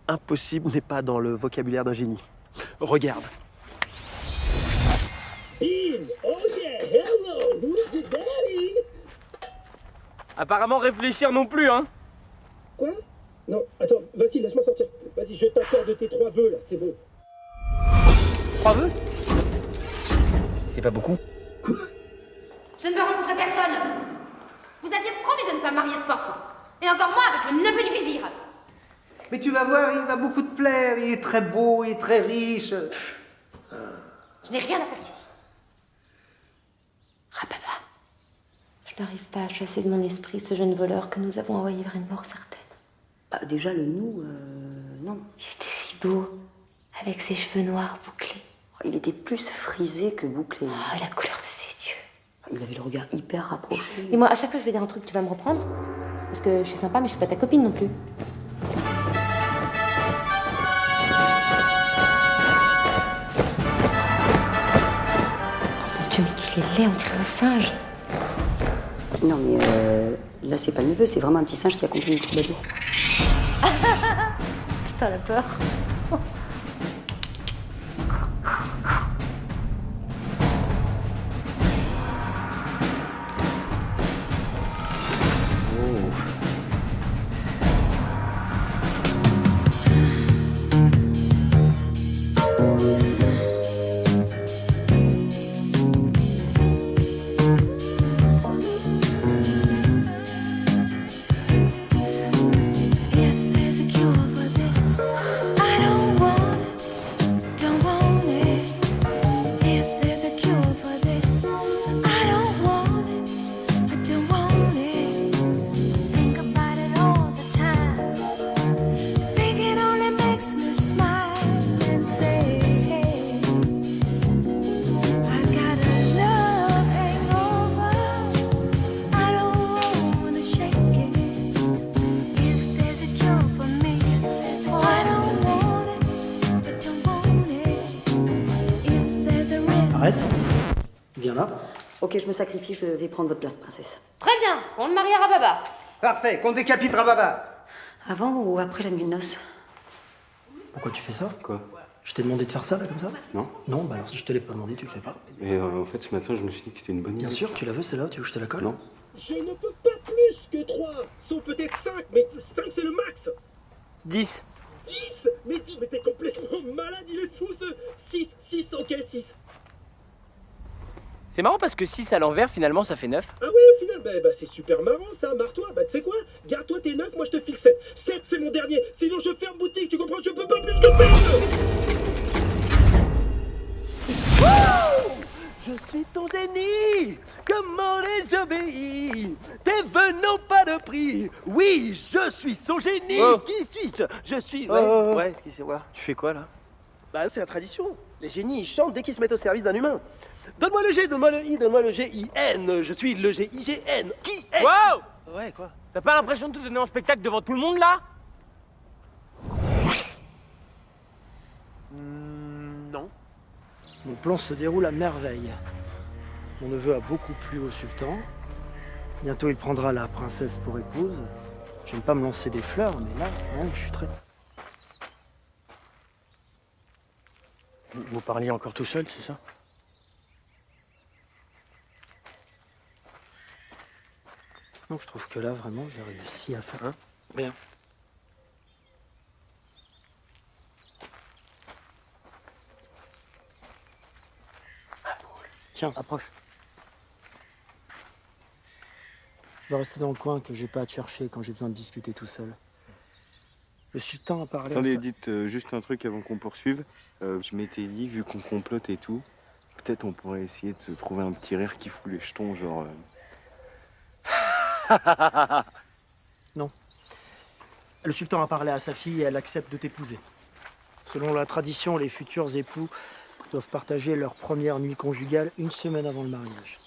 Impossible n'est pas dans le vocabulaire d'un génie. Regarde. Apparemment réfléchir non plus, hein. Quoi? Non, attends, vas-y, laisse-moi sortir. Vas-y, je t'accorde tes 3 vœux là, c'est bon. 3 vœux? C'est pas beaucoup. Je ne veux rencontrer personne. Vous aviez promis de ne pas marier de force. Et encore moins avec le neveu du vizir. Mais tu vas voir, il va beaucoup te plaire. Il est très beau, il est très riche. Je n'ai rien à faire ici. Rapapa, je n'arrive pas à chasser de mon esprit ce jeune voleur que nous avons envoyé vers une mort certaine. Bah, déjà, le nous, non. Il était si beau, avec ses cheveux noirs bouclés. Il était plus frisé que bouclé. Oh, la couleur de ses yeux. Il avait le regard hyper rapproché. Et moi, à chaque fois que je vais dire un truc, tu vas me reprendre? Parce que je suis sympa, mais je suis pas ta copine non plus. Dieu, mais qu'il est laid, on dirait un singe. Non, mais là, c'est pas le neveu, c'est vraiment un petit singe qui accompagne le troubadour. Putain, la peur. Arrête. Viens là. Ok, je me sacrifie, je vais prendre votre place, princesse. Très bien, on le marie à Rababa. Parfait, qu'on décapite Rababa. Avant ou après la nuit de noces? Pourquoi tu fais ça? Quoi? Je t'ai demandé de faire ça, là, comme ça? Non. Non, bah alors si je te l'ai pas demandé, tu le fais pas. Et en fait, ce matin, je me suis dit que c'était une bonne idée. Bien sûr, tu la veux, celle-là, tu veux que je te la colle? Non. Je ne peux pas plus que 3, sauf peut-être 5, mais 5 c'est le max. 10. 10. Mais 10, mais t'es complètement malade, il est fou ce... 6, ok, 6. C'est marrant parce que 6 à l'envers, finalement, ça fait 9. Ah ouais, au final, bah c'est super marrant ça, marre-toi. Bah tu sais quoi, garde-toi tes 9, moi je te file 7. 7 c'est mon dernier, sinon je ferme boutique, tu comprends, je peux pas plus que perdre. Je suis ton génie, comment désobéis? Tes vœux n'ont pas de prix. Oui, je suis son génie. Oh. Qui suis-je? Je suis... Oh. Ouais, qui c'est moi? Tu fais quoi, là? Bah, c'est la tradition. Les génies, ils chantent dès qu'ils se mettent au service d'un humain. Donne-moi le G, donne-moi le I, donne-moi le G-I-N. Je suis le G-I-G-N. Qui est... Wow! Ouais, quoi? T'as pas l'impression de te donner en spectacle devant tout le monde, là? Non. Mon plan se déroule à merveille. Mon neveu a beaucoup plu au sultan. Bientôt, il prendra la princesse pour épouse. J'aime pas me lancer des fleurs, mais là, ouais, je suis très... Vous parliez encore tout seul, c'est ça? Non, je trouve que là, vraiment, j'ai réussi à faire... Hein? Bien. Tiens, approche. Tu vas rester dans le coin que j'ai pas à te chercher quand j'ai besoin de discuter tout seul. Le sultan a parlé Attendez, à ça. dites juste un truc avant qu'on poursuive. Je m'étais dit, vu qu'on complote et tout, peut-être on pourrait essayer de se trouver un petit rire qui fout les jetons, genre... Non. Le sultan a parlé à sa fille et elle accepte de t'épouser. Selon la tradition, les futurs époux doivent partager leur première nuit conjugale une semaine avant le mariage.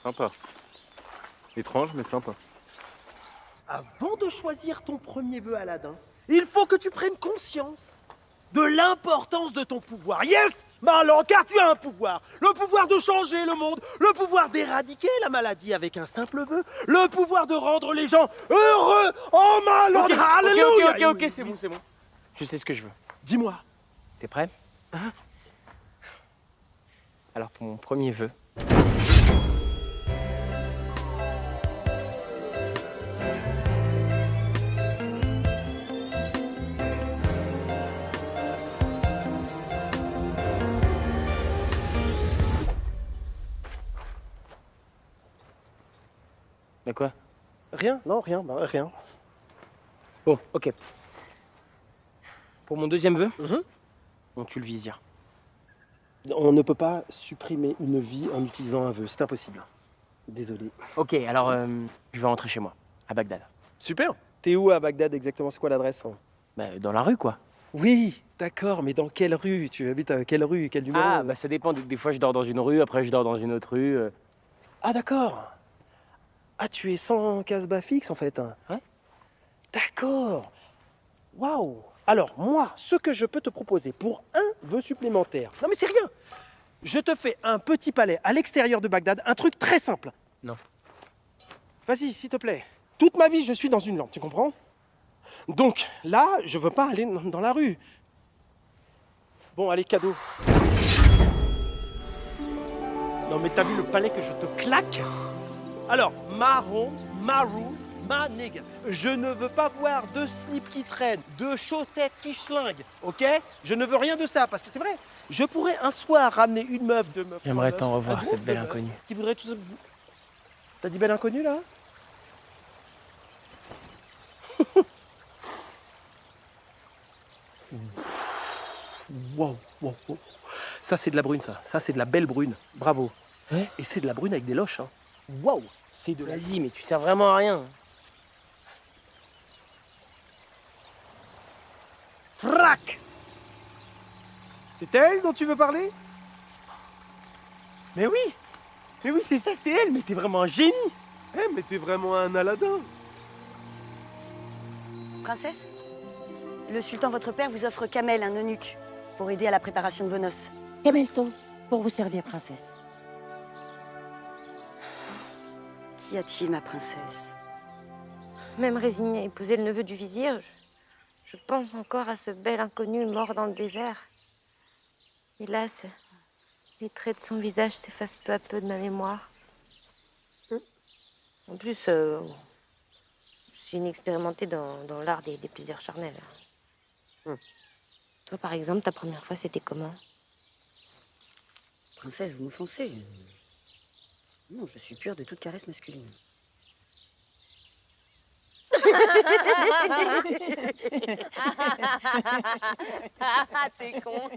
Sympa. Étrange, mais sympa. Avant de choisir ton premier vœu, Aladdin, il faut que tu prennes conscience de l'importance de ton pouvoir. Yes, Marlan, car tu as un pouvoir. Le pouvoir de changer le monde, le pouvoir d'éradiquer la maladie avec un simple vœu, le pouvoir de rendre les gens heureux. Oh, Marlan, alléluia. Ok, c'est bon, c'est bon. Je sais ce que je veux. Dis-moi. T'es prêt? Hein? Alors, pour mon premier vœu... De quoi? Rien, non, rien, bah, rien. Bon, ok. Pour mon deuxième vœu, on tue le vizir. On ne peut pas supprimer une vie en utilisant un vœu, c'est impossible. Désolé. Ok, alors je vais rentrer chez moi, à Bagdad. Super. T'es où à Bagdad exactement? C'est quoi l'adresse? Bah, dans la rue, quoi. Oui, d'accord, mais dans quelle rue? Tu habites à quelle rue? Quel numéro? Ah, bah ça dépend. Des fois, je dors dans une rue, après, je dors dans une autre rue. Ah d'accord. Ah, tu es sans casse-bas fixe en fait. Hein. Ouais. D'accord. Waouh. Alors moi, ce que je peux te proposer pour un vœu supplémentaire. Non mais c'est rien. Je te fais un petit palais à l'extérieur de Bagdad, un truc très simple. Non. Vas-y, s'il te plaît. Toute ma vie, je suis dans une lampe, tu comprends? Donc là, je veux pas aller dans la rue. Bon, allez, cadeau. Non mais t'as vu le palais que je te claque? Alors, marron, maroon, ma nigga. Je ne veux pas voir de slip qui traîne, de chaussettes qui schlinguent, ok? Je ne veux rien de ça, parce que c'est vrai, je pourrais un soir ramener une meuf, deux meufs. J'aimerais trois t'en meufs, revoir, un cette groupe de belle meufs inconnue. Qui voudrait tout ça. T'as dit belle inconnue, là? Wow, wow, wow. Ça, c'est de la brune, ça. Ça, c'est de la belle brune. Bravo. Et c'est de la brune avec des loches, hein. Wow, c'est de la... Vas-y, mais tu sers vraiment à rien. Frac! C'est elle dont tu veux parler? Mais oui, c'est ça, c'est elle. Mais t'es vraiment un génie. Eh, mais t'es vraiment un Aladdin. Princesse, le sultan, votre père, vous offre Kamel, un eunuque, pour aider à la préparation de vos noces. Camelton, pour vous servir, princesse. Qu'y a-t-il, ma princesse? Même résignée à épouser le neveu du vizir, je pense encore à ce bel inconnu mort dans le désert. Hélas, les traits de son visage s'effacent peu à peu de ma mémoire. En plus, je suis inexpérimentée dans l'art des plaisirs charnels. Toi, par exemple, ta première fois, c'était comment? Princesse, vous m'offensez. Non, je suis pure de toute caresse masculine. T'es con.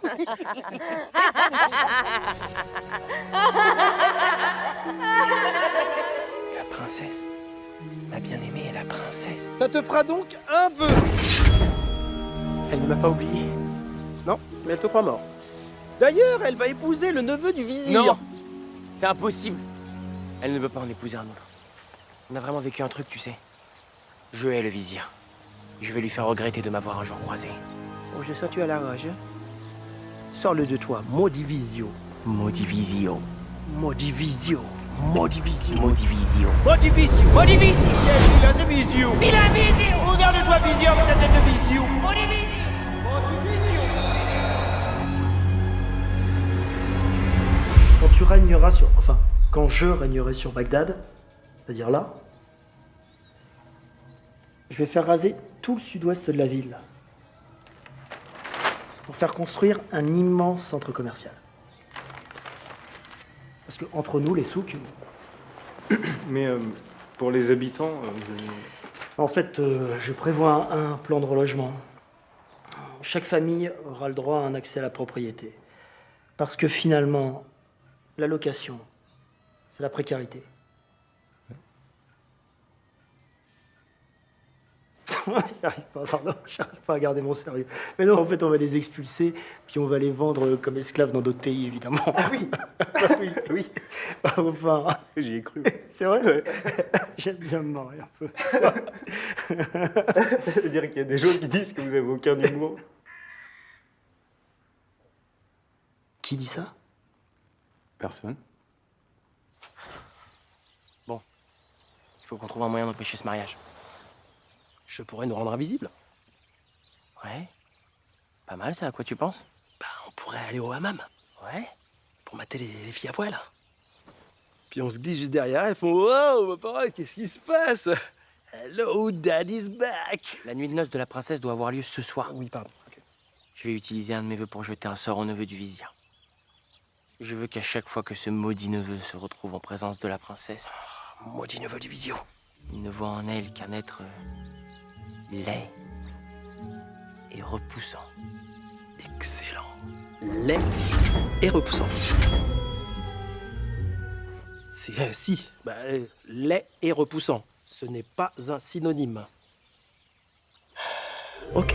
La princesse. Ma bien-aimée est la princesse. Ça te fera donc un vœu. Elle ne m'a pas oublié. Non, mais elle te croit mort. D'ailleurs, elle va épouser le neveu du vizir. Non, c'est impossible. Elle ne peut pas en épouser un autre. On a vraiment vécu un truc, tu sais. Je hais le vizir. Je vais lui faire regretter de m'avoir un jour croisé. Oh, je sens tu as la rage. Sors-le de toi, Modivisio. Modivisio. Modivisio. Modivisio. Modivisio. Modivisio. Modivisio. Yes, il a ce visio. Il a visio. Regarde-toi, visio, avec ta tête de visio. Modivisio. Modivisio. Quand tu régneras sur... Enfin, quand je régnerai sur Bagdad, c'est-à-dire là, je vais faire raser tout le sud-ouest de la ville pour faire construire un immense centre commercial. Parce que entre nous, les souks... Mais pour les habitants... En fait, je prévois un plan de relogement. Chaque famille aura le droit à un accès à la propriété. Parce que finalement, la location, c'est la précarité. J'arrive pas à garder mon sérieux. Mais non, en fait, on va les expulser, puis on va les vendre comme esclaves dans d'autres pays, évidemment. Ah oui. Oui, oui. Enfin, j'y ai cru. C'est vrai, ouais. J'aime bien me marrer un peu. Ça veut dire qu'il y a des gens qui disent que vous avez aucun humour. Qui dit ça? Personne. Bon. Il faut qu'on trouve un moyen d'empêcher ce mariage. Je pourrais nous rendre invisibles. Ouais. Pas mal, ça. À quoi tu penses? Bah, on pourrait aller au hammam. Ouais. Pour mater les filles à poil. Puis on se glisse juste derrière, elles font « Wow, ma parole, qu'est-ce qui se passe? Hello, daddy's back !» La nuit de noces de la princesse doit avoir lieu ce soir. Oui, pardon. Okay. Je vais utiliser un de mes vœux pour jeter un sort au neveu du vizir. Je veux qu'à chaque fois que ce maudit neveu se retrouve en présence de la princesse... Maudit neveu du vizio. Il ne voit en elle qu'un être... laid et repoussant. Excellent. Laid et repoussant. Si, laid et repoussant. Ce n'est pas un synonyme. Ok.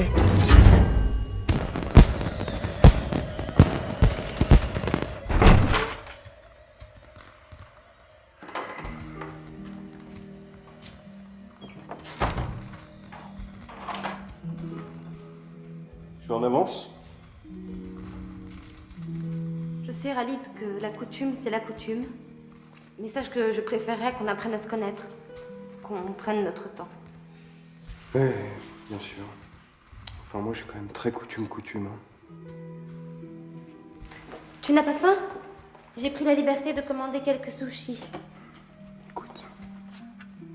Je suis en avance. Je sais, Khalid, que la coutume, c'est la coutume. Mais sache que je préférerais qu'on apprenne à se connaître. Qu'on prenne notre temps. Ouais, bien sûr. Enfin, moi, je suis quand même très coutume. Hein. Tu n'as pas faim? J'ai pris la liberté de commander quelques sushis.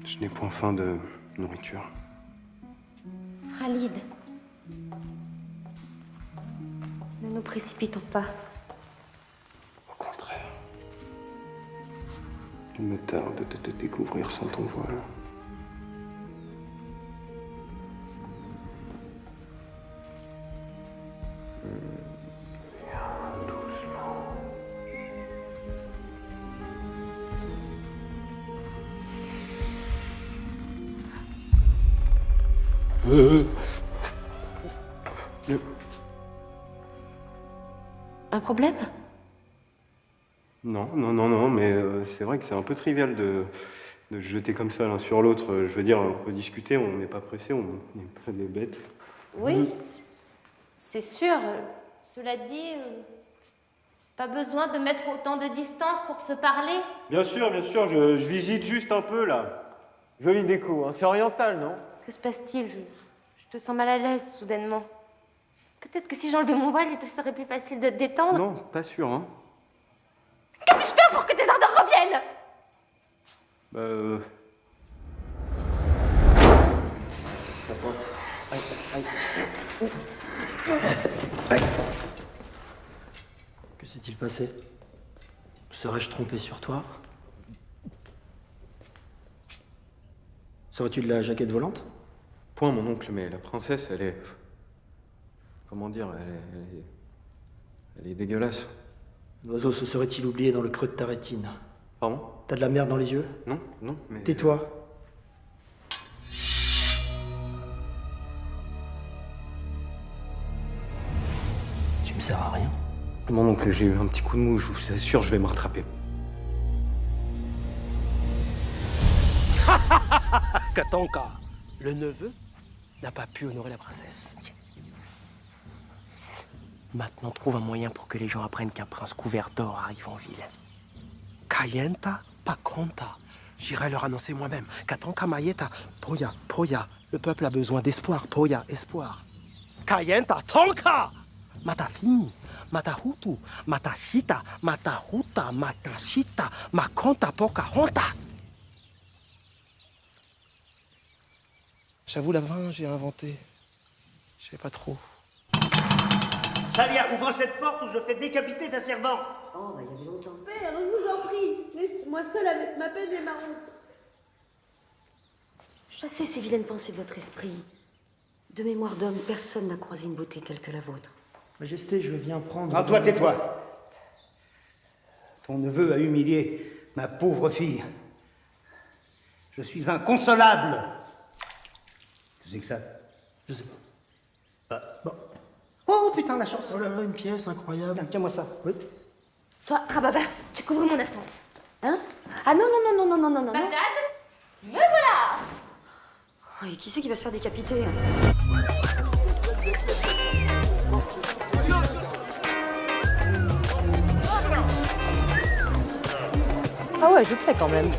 Je n'ai point faim de nourriture. Khalid. Ne nous précipitons pas. Au contraire. Il me tarde de te découvrir sans ton voile. Viens doucement. Un problème? Non, mais c'est vrai que c'est un peu trivial de se jeter comme ça l'un sur l'autre. Je veux dire, on peut discuter, on n'est pas pressé, on n'est pas des bêtes. Oui, c'est sûr. Cela dit, pas besoin de mettre autant de distance pour se parler. Bien sûr, je visite juste un peu là. Jolie déco, hein. C'est oriental, non? Que se passe-t-il? Je te sens mal à l'aise soudainement. Peut-être que si j'enlevais mon voile, il te serait plus facile de te détendre. Non, pas sûr, hein. Que puis-je faire pour que tes ardeurs reviennent? Ça pointe. Que s'est-il passé? Serais-je trompé sur toi? Serais-tu de la jaquette volante? Point, mon oncle, mais la princesse, elle est... Comment dire, elle est dégueulasse. L'oiseau se serait-il oublié dans le creux de ta rétine? Pardon? T'as de la merde dans les yeux? Non, mais... Tais-toi. Tu me sers à rien. Mon oncle, j'ai eu un petit coup de mou, je vous assure, je vais me rattraper. Katanka, le neveu, n'a pas pu honorer la princesse. Maintenant, trouve un moyen pour que les gens apprennent qu'un prince couvert d'or arrive en ville. Kayenta Pakonta. J'irai leur annoncer moi-même. Katanka Mayeta. Poya, Poya. Le peuple a besoin d'espoir. Poya, espoir. Kayenta Tonka. Matafini. Matahutu. Matashita. Matahuta. Matashita. Makonta Poka Honta. J'avoue, la vin, j'ai inventé. Je sais pas trop. Chalia, ouvre cette porte ou je fais décapiter ta servante. Oh, bah, il y avait longtemps. Père, je vous en prie, laissez-moi seule avec ma peine et ma honte. Chassez ces vilaines pensées de votre esprit. De mémoire d'homme, personne n'a croisé une beauté telle que la vôtre. Majesté, je viens prendre... Non, toi, tais-toi. Ton neveu a humilié ma pauvre fille. Je suis inconsolable. C'est que ça? Je sais pas. Bon. Oh putain, la chance. Oh là là, une pièce incroyable. Tiens-moi ça. Oui. Toi, Rababa, tu couvres mon absence. Hein? Ah non. Bagdad, me voilà. Oh, et qui c'est qui va se faire décapiter? Ah ouais, je plais quand même.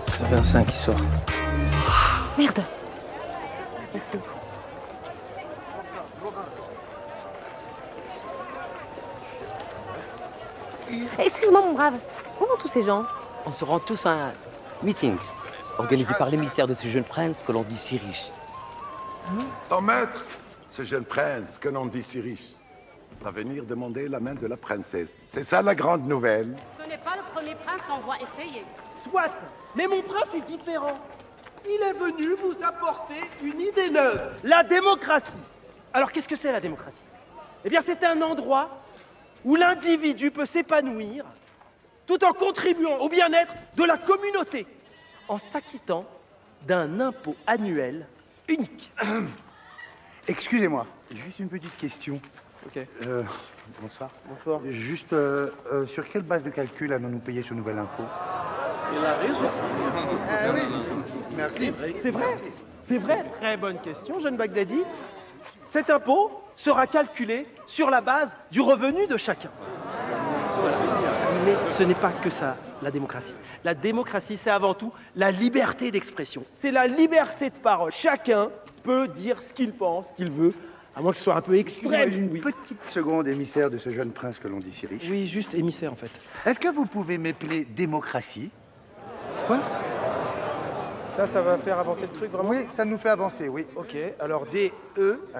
Ça fait un sein qui sort. Merde. Merci. Excuse-moi, mon brave. Où vont tous ces gens? On se rend tous à un meeting organisé par l'émissaire de ce jeune prince que l'on dit si riche. Ton maître, ce jeune prince que l'on dit si riche, va venir demander la main de la princesse. C'est ça la grande nouvelle. Ce n'est pas le premier prince qu'on voit essayer. Soit, mais mon prince est différent. Il est venu vous apporter une idée neuve, la démocratie. Alors qu'est-ce que c'est la démocratie? Eh bien c'est un endroit où l'individu peut s'épanouir tout en contribuant au bien-être de la communauté, en s'acquittant d'un impôt annuel unique. Excusez-moi, juste une petite question. Ok. Bonsoir. Bonsoir. Juste, sur quelle base de calcul allons-nous payer ce nouvel impôt? Il a raison. Ah oui, merci. C'est vrai. C'est vrai, très bonne question, jeune Bagdadi. Cet impôt sera calculé sur la base du revenu de chacun. Mais ce n'est pas que ça, la démocratie. La démocratie, c'est avant tout la liberté d'expression. C'est la liberté de parole. Chacun peut dire ce qu'il pense, ce qu'il veut, à moins que ce soit un peu extrême. Une petite seconde, émissaire de ce jeune prince que l'on dit si riche. Oui, juste émissaire en fait. Est-ce que vous pouvez m'épeler démocratie? Quoi? Ça va faire avancer le truc vraiment? Oui, ça nous fait avancer, oui. Ok, alors D-E-M-O-C-R-A-T-I-E.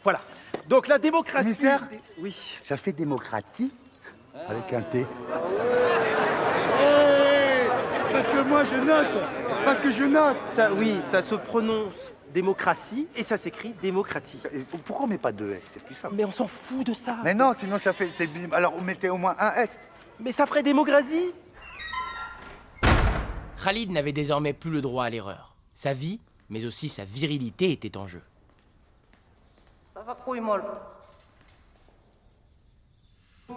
Voilà. Donc la démocratie... Émissaire? Oui. Ça fait démocratie avec un T. Parce que moi je note. Parce que je note. Ça, oui, ça se prononce démocratie et ça s'écrit démocratie. Pourquoi on met pas deux S? C'est plus simple. Mais on s'en fout de ça. Mais non, sinon ça fait... Alors on mettait au moins un S. Mais ça ferait démocratie. Khalid n'avait désormais plus le droit à l'erreur. Sa vie, mais aussi sa virilité était en jeu. Ça va couille molle. Ok,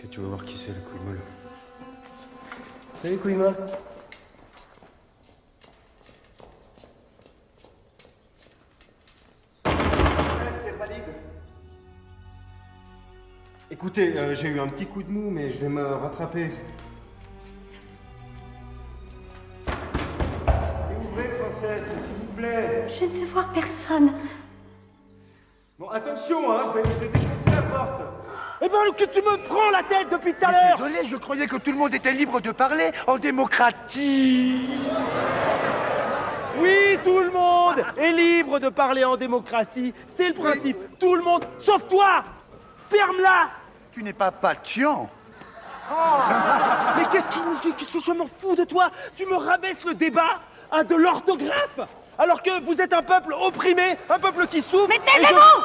tu vas voir qui c'est, le couille molle. Salut, couille molle. C'est Khalid. Écoutez, j'ai eu un petit coup de mou, mais je vais me rattraper. Ouvrez, princesse, s'il vous plaît. Je ne veux voir personne. Bon, attention, hein, je vais défoncer la porte. Eh ben, que tu me prends la tête depuis tout à l'heure. Désolé, je croyais que tout le monde était libre de parler en démocratie. Oui, tout le monde est libre de parler en démocratie. C'est le principe. Tout le monde, sauf toi. Ferme-la. Tu n'es pas patient. Mais qu'est-ce que je m'en fous de toi? Tu me rabaisses le débat à de l'orthographe, alors que vous êtes un peuple opprimé, un peuple qui souffre. Mais taisez-vous!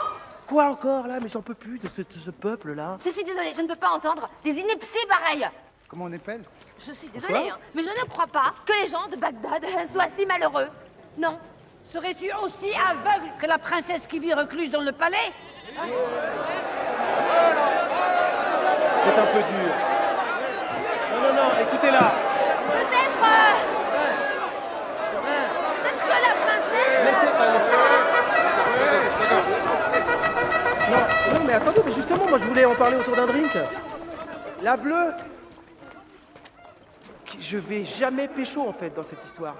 Quoi encore là? Mais j'en peux plus de ce peuple-là. Je suis désolée, je ne peux pas entendre des inepties pareilles. Comment on appelle? Je suis désolée, hein, mais je ne crois pas que les gens de Bagdad soient si malheureux. Non. Serais-tu aussi aveugle que la princesse qui vit recluse dans le palais? C'est un peu dur. Non, écoutez-là. Peut-être que la princesse... Non, mais attendez, mais justement, moi je voulais en parler autour d'un drink. La bleue... Je vais jamais pécho en fait dans cette histoire.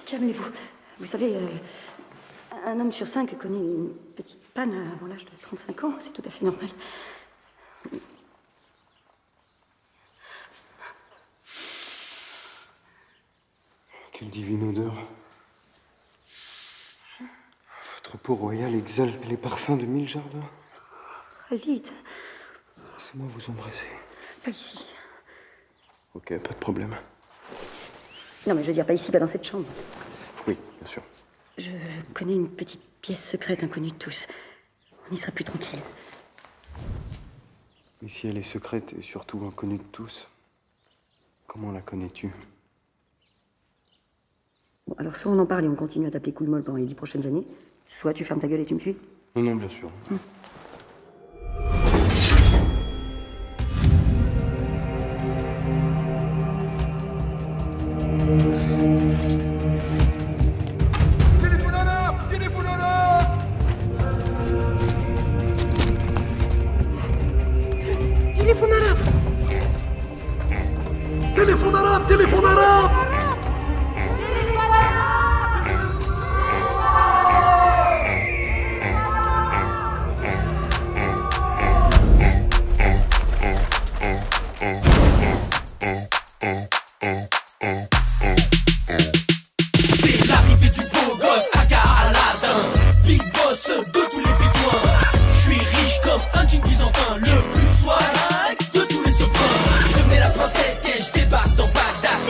Calmez-vous. Vous savez, un homme sur 5 connaît une petite panne avant l'âge de 35 ans. C'est tout à fait normal. Quelle divine odeur. Votre peau royale exhale les parfums de 1000 jardins. Khalid. Laissez-moi vous embrasser. Pas ici. Ok, pas de problème. Non, mais je veux dire, pas ici, pas dans cette chambre. Oui, bien sûr. Je connais une petite pièce secrète inconnue de tous. On y sera plus tranquille. Mais si elle est secrète et surtout inconnue de tous, comment la connais-tu? Bon, alors soit on en parle et on continue à t'appeler Cool Molle pendant les 10 prochaines années, soit tu fermes ta gueule et tu me suis. Non, bien sûr. Téléphone arabe. C'est l'arrivée du beau gosse, Aga Aladdin, big boss de tous les bédouins. Je suis riche comme un d'une byzantin, le plus swag de tous les soprins. Devenez la princesse, yeah, je débarque dans Bagdad.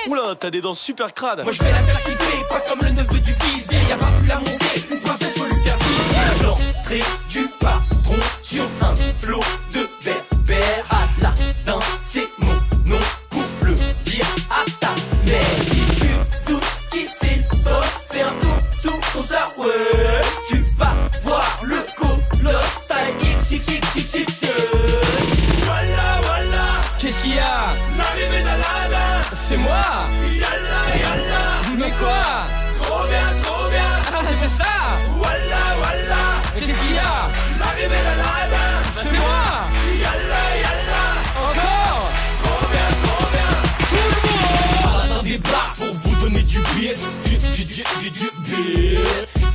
Oula, t'as des dents super crades. Moi je vais la faire kiffer, pas comme le neveu du vizir. Y'a pas plus la montée, une princesse faut lui faire zizir. L'entrée du patron sur un flot de berbères. Aladdin, c'est mon nom pour le dire à ta mère. Si tu doutes qui c'est le boss, fais un tour sous ton sarouel. Tu vas voir le colosse, taille XXXXX. Voilà. c'est moi. Yalla, yalla. Mais quoi? Trop bien, trop bien. Ah, c'est ça. Walla, walla. Qu'est-ce qu'il y a? L'arrivée de la c'est moi. Yalla, yalla. Encore. Trop bien, trop bien. Tout le monde. Aladdin débarque pour vous donner du billet. Du billet.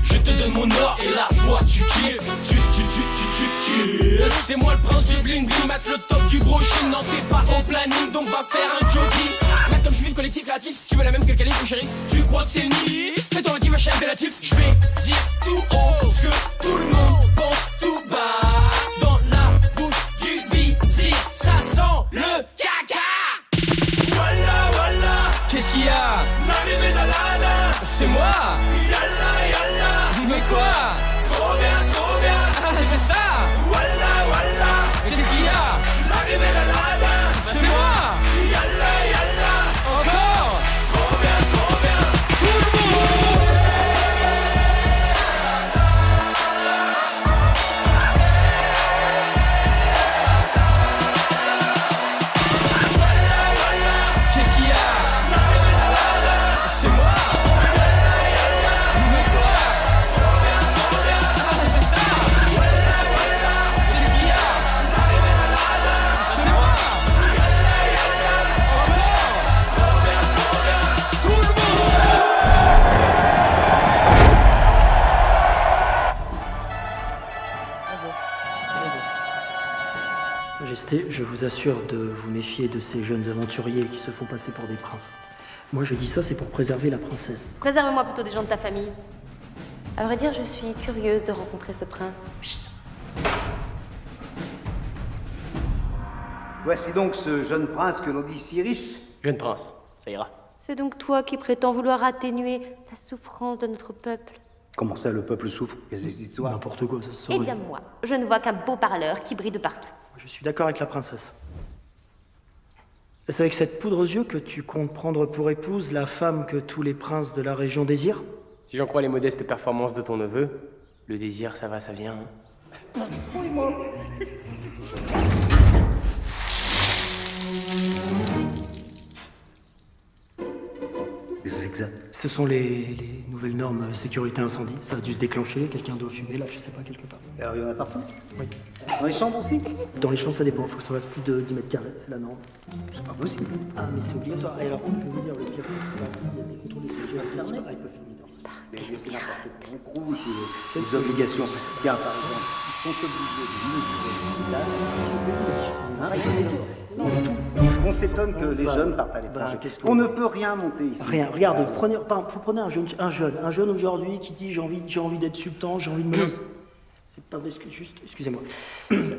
Je te donne mon or et là, toi, tu kiffes. Tu kiffes. C'est moi le prince du bling bling, mat le top du gros chine. Non, t'es pas au planning, donc va faire un jogging. Mat comme je vis le collectif créatif, tu veux la même que le calife ou shérif? Tu crois que c'est le nif? Fais ton kiff à chef relatif. Je vais dire tout haut ce que tout le monde pense tout bas. Dans la bouche du vizir, ça sent le caca. Walla, walla. Qu'est-ce qu'il y a? L'arrivée d'Aladin, c'est moi. Yalla, yalla. Mais quoi? Trop bien, trop bien. Ah, c'est ça. Walla, walla. Qu'est-ce qu'il y a? L'arrivée d'Aladin, c'est moi. Yalla, yalla. Encore. Trop bien, trop bien. Tout le monde. Walla, walla. Qu'est-ce qu'il y a? L'arrivée d'Aladin, c'est moi. Yalla, yalla. Mais quoi? Trop bien, trop bien. Ah, c'est ça. Walla, walla. Qu'est-ce qu'il y a? L'arrivée d'Aladin, c'est moi. Yalla, yalla. Encore. Trop bien, trop bien. Tout le monde. Majesté, je vous assure de vous méfier de ces jeunes aventuriers qui se font passer pour des princes. Moi, je dis ça, c'est pour préserver la princesse. Préserve-moi plutôt des gens de ta famille. À vrai dire, je suis curieuse de rencontrer ce prince. Chut. Voici donc ce jeune prince que l'on dit si riche. Jeune prince, ça ira. C'est donc toi qui prétends vouloir atténuer la souffrance de notre peuple. Comment ça, le peuple souffre? Qu'est-ce que c'est cette histoire? N'importe quoi, ça se Eh saurait. bien moi, je ne vois qu'un beau parleur qui brille de partout. Je suis d'accord avec la princesse. Est-ce avec cette poudre aux yeux que tu comptes prendre pour épouse la femme que tous les princes de la région désirent? Si j'en crois les modestes performances de ton neveu, le désir, ça va, ça vient. Hein. Ce sont les nouvelles normes sécurité incendie. Ça a dû se déclencher, quelqu'un doit fumer là, je sais pas, quelque part. Alors, il y en a partout? Oui. Dans les chambres aussi? Dans les chambres, ça dépend, faut que ça fasse plus de 10 mètres carrés, c'est la norme. C'est pas possible. Ah, mais c'est obligatoire. Et alors, je vais vous dire, le pire, c'est que là, s'il y a des contrôles de sécurité, ils peuvent fumer dans les chambres. Mais c'est n'importe quoi. On croule sur les obligations. Tiens, par exemple, ils sont obligés de mesurer l'âge. On s'étonne que les jeunes partent à l'étranger. On ne peut rien monter ici. Rien. Regarde, vous prenez un jeune aujourd'hui qui dit j'ai envie d'être sultan, j'ai envie de me... C'est pas juste, excusez-moi.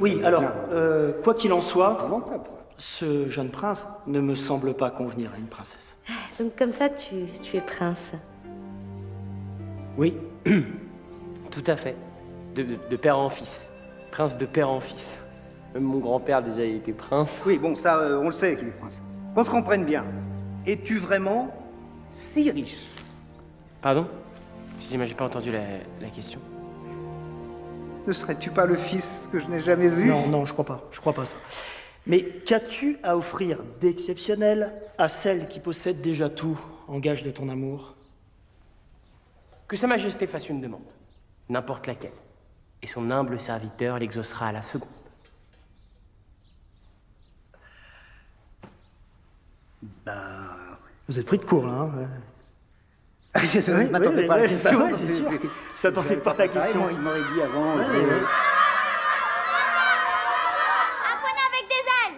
Oui, alors, quoi qu'il en soit, ce jeune prince ne me semble pas convenir à une princesse. Donc comme ça, tu es prince. Oui. Tout à fait. De père en fils. Prince de père en fils. Même mon grand-père, déjà, il était prince. Oui, bon, ça, on le sait qu'il est prince. Qu'on se comprenne bien. Es-tu vraiment si riche? Pardon? Excusez-moi, j'ai pas entendu la question. Ne serais-tu pas le fils que je n'ai jamais eu? Non, je crois pas ça. Mais qu'as-tu à offrir d'exceptionnel à celle qui possède déjà tout en gage de ton amour? Que Sa Majesté fasse une demande, n'importe laquelle, et son humble serviteur l'exaucera à la seconde. Vous êtes pris de court, là, hein? Je ne m'attendais pas à la question. Ouais, c'est sûr. S'attendait pas à la question. Il m'aurait dit avant. Un poney avec des ailes.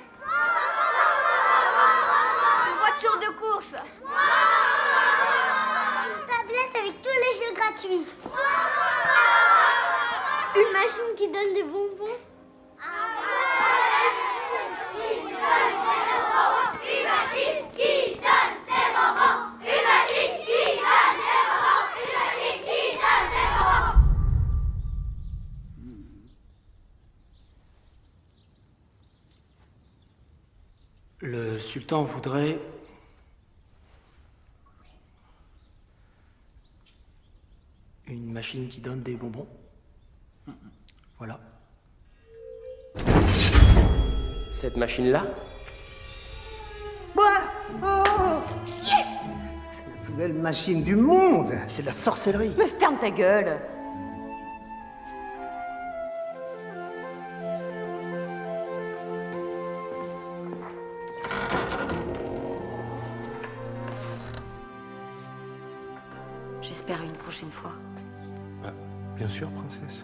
Une voiture de course. Une tablette avec tous les jeux gratuits. Une machine qui donne des bonbons. Une machine qui donne des bonbons. Une machine qui donne des bonbons. Une machine qui donne des bonbons. Le sultan voudrait... une machine qui donne des bonbons. Voilà. Cette machine-là? Oh belle machine du monde. C'est de la sorcellerie. Mais ferme ta gueule. J'espère à une prochaine fois. Bah, bien sûr, princesse.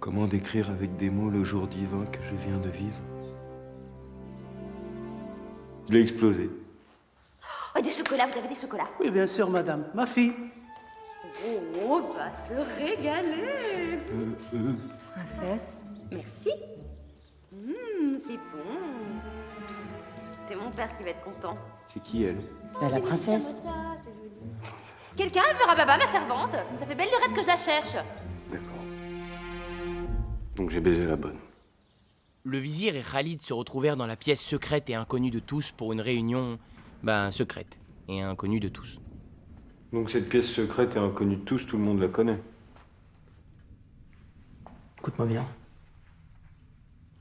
Comment décrire avec des mots le jour divin que je viens de vivre? Je l'ai explosé. Oh, des chocolats, vous avez des chocolats? Oui, bien sûr, madame. Ma fille. Oh, on va se régaler. Princesse, merci. C'est bon. Psst, c'est mon père qui va être content. C'est qui, elle? La princesse. Quelqu'un veut Rababa, ma servante? Ça fait belle lurette que je la cherche. Donc j'ai baisé la bonne. Le vizir et Khalid se retrouvèrent dans la pièce secrète et inconnue de tous pour une réunion, secrète et inconnue de tous. Donc cette pièce secrète et inconnue de tous, tout le monde la connaît. Écoute-moi bien.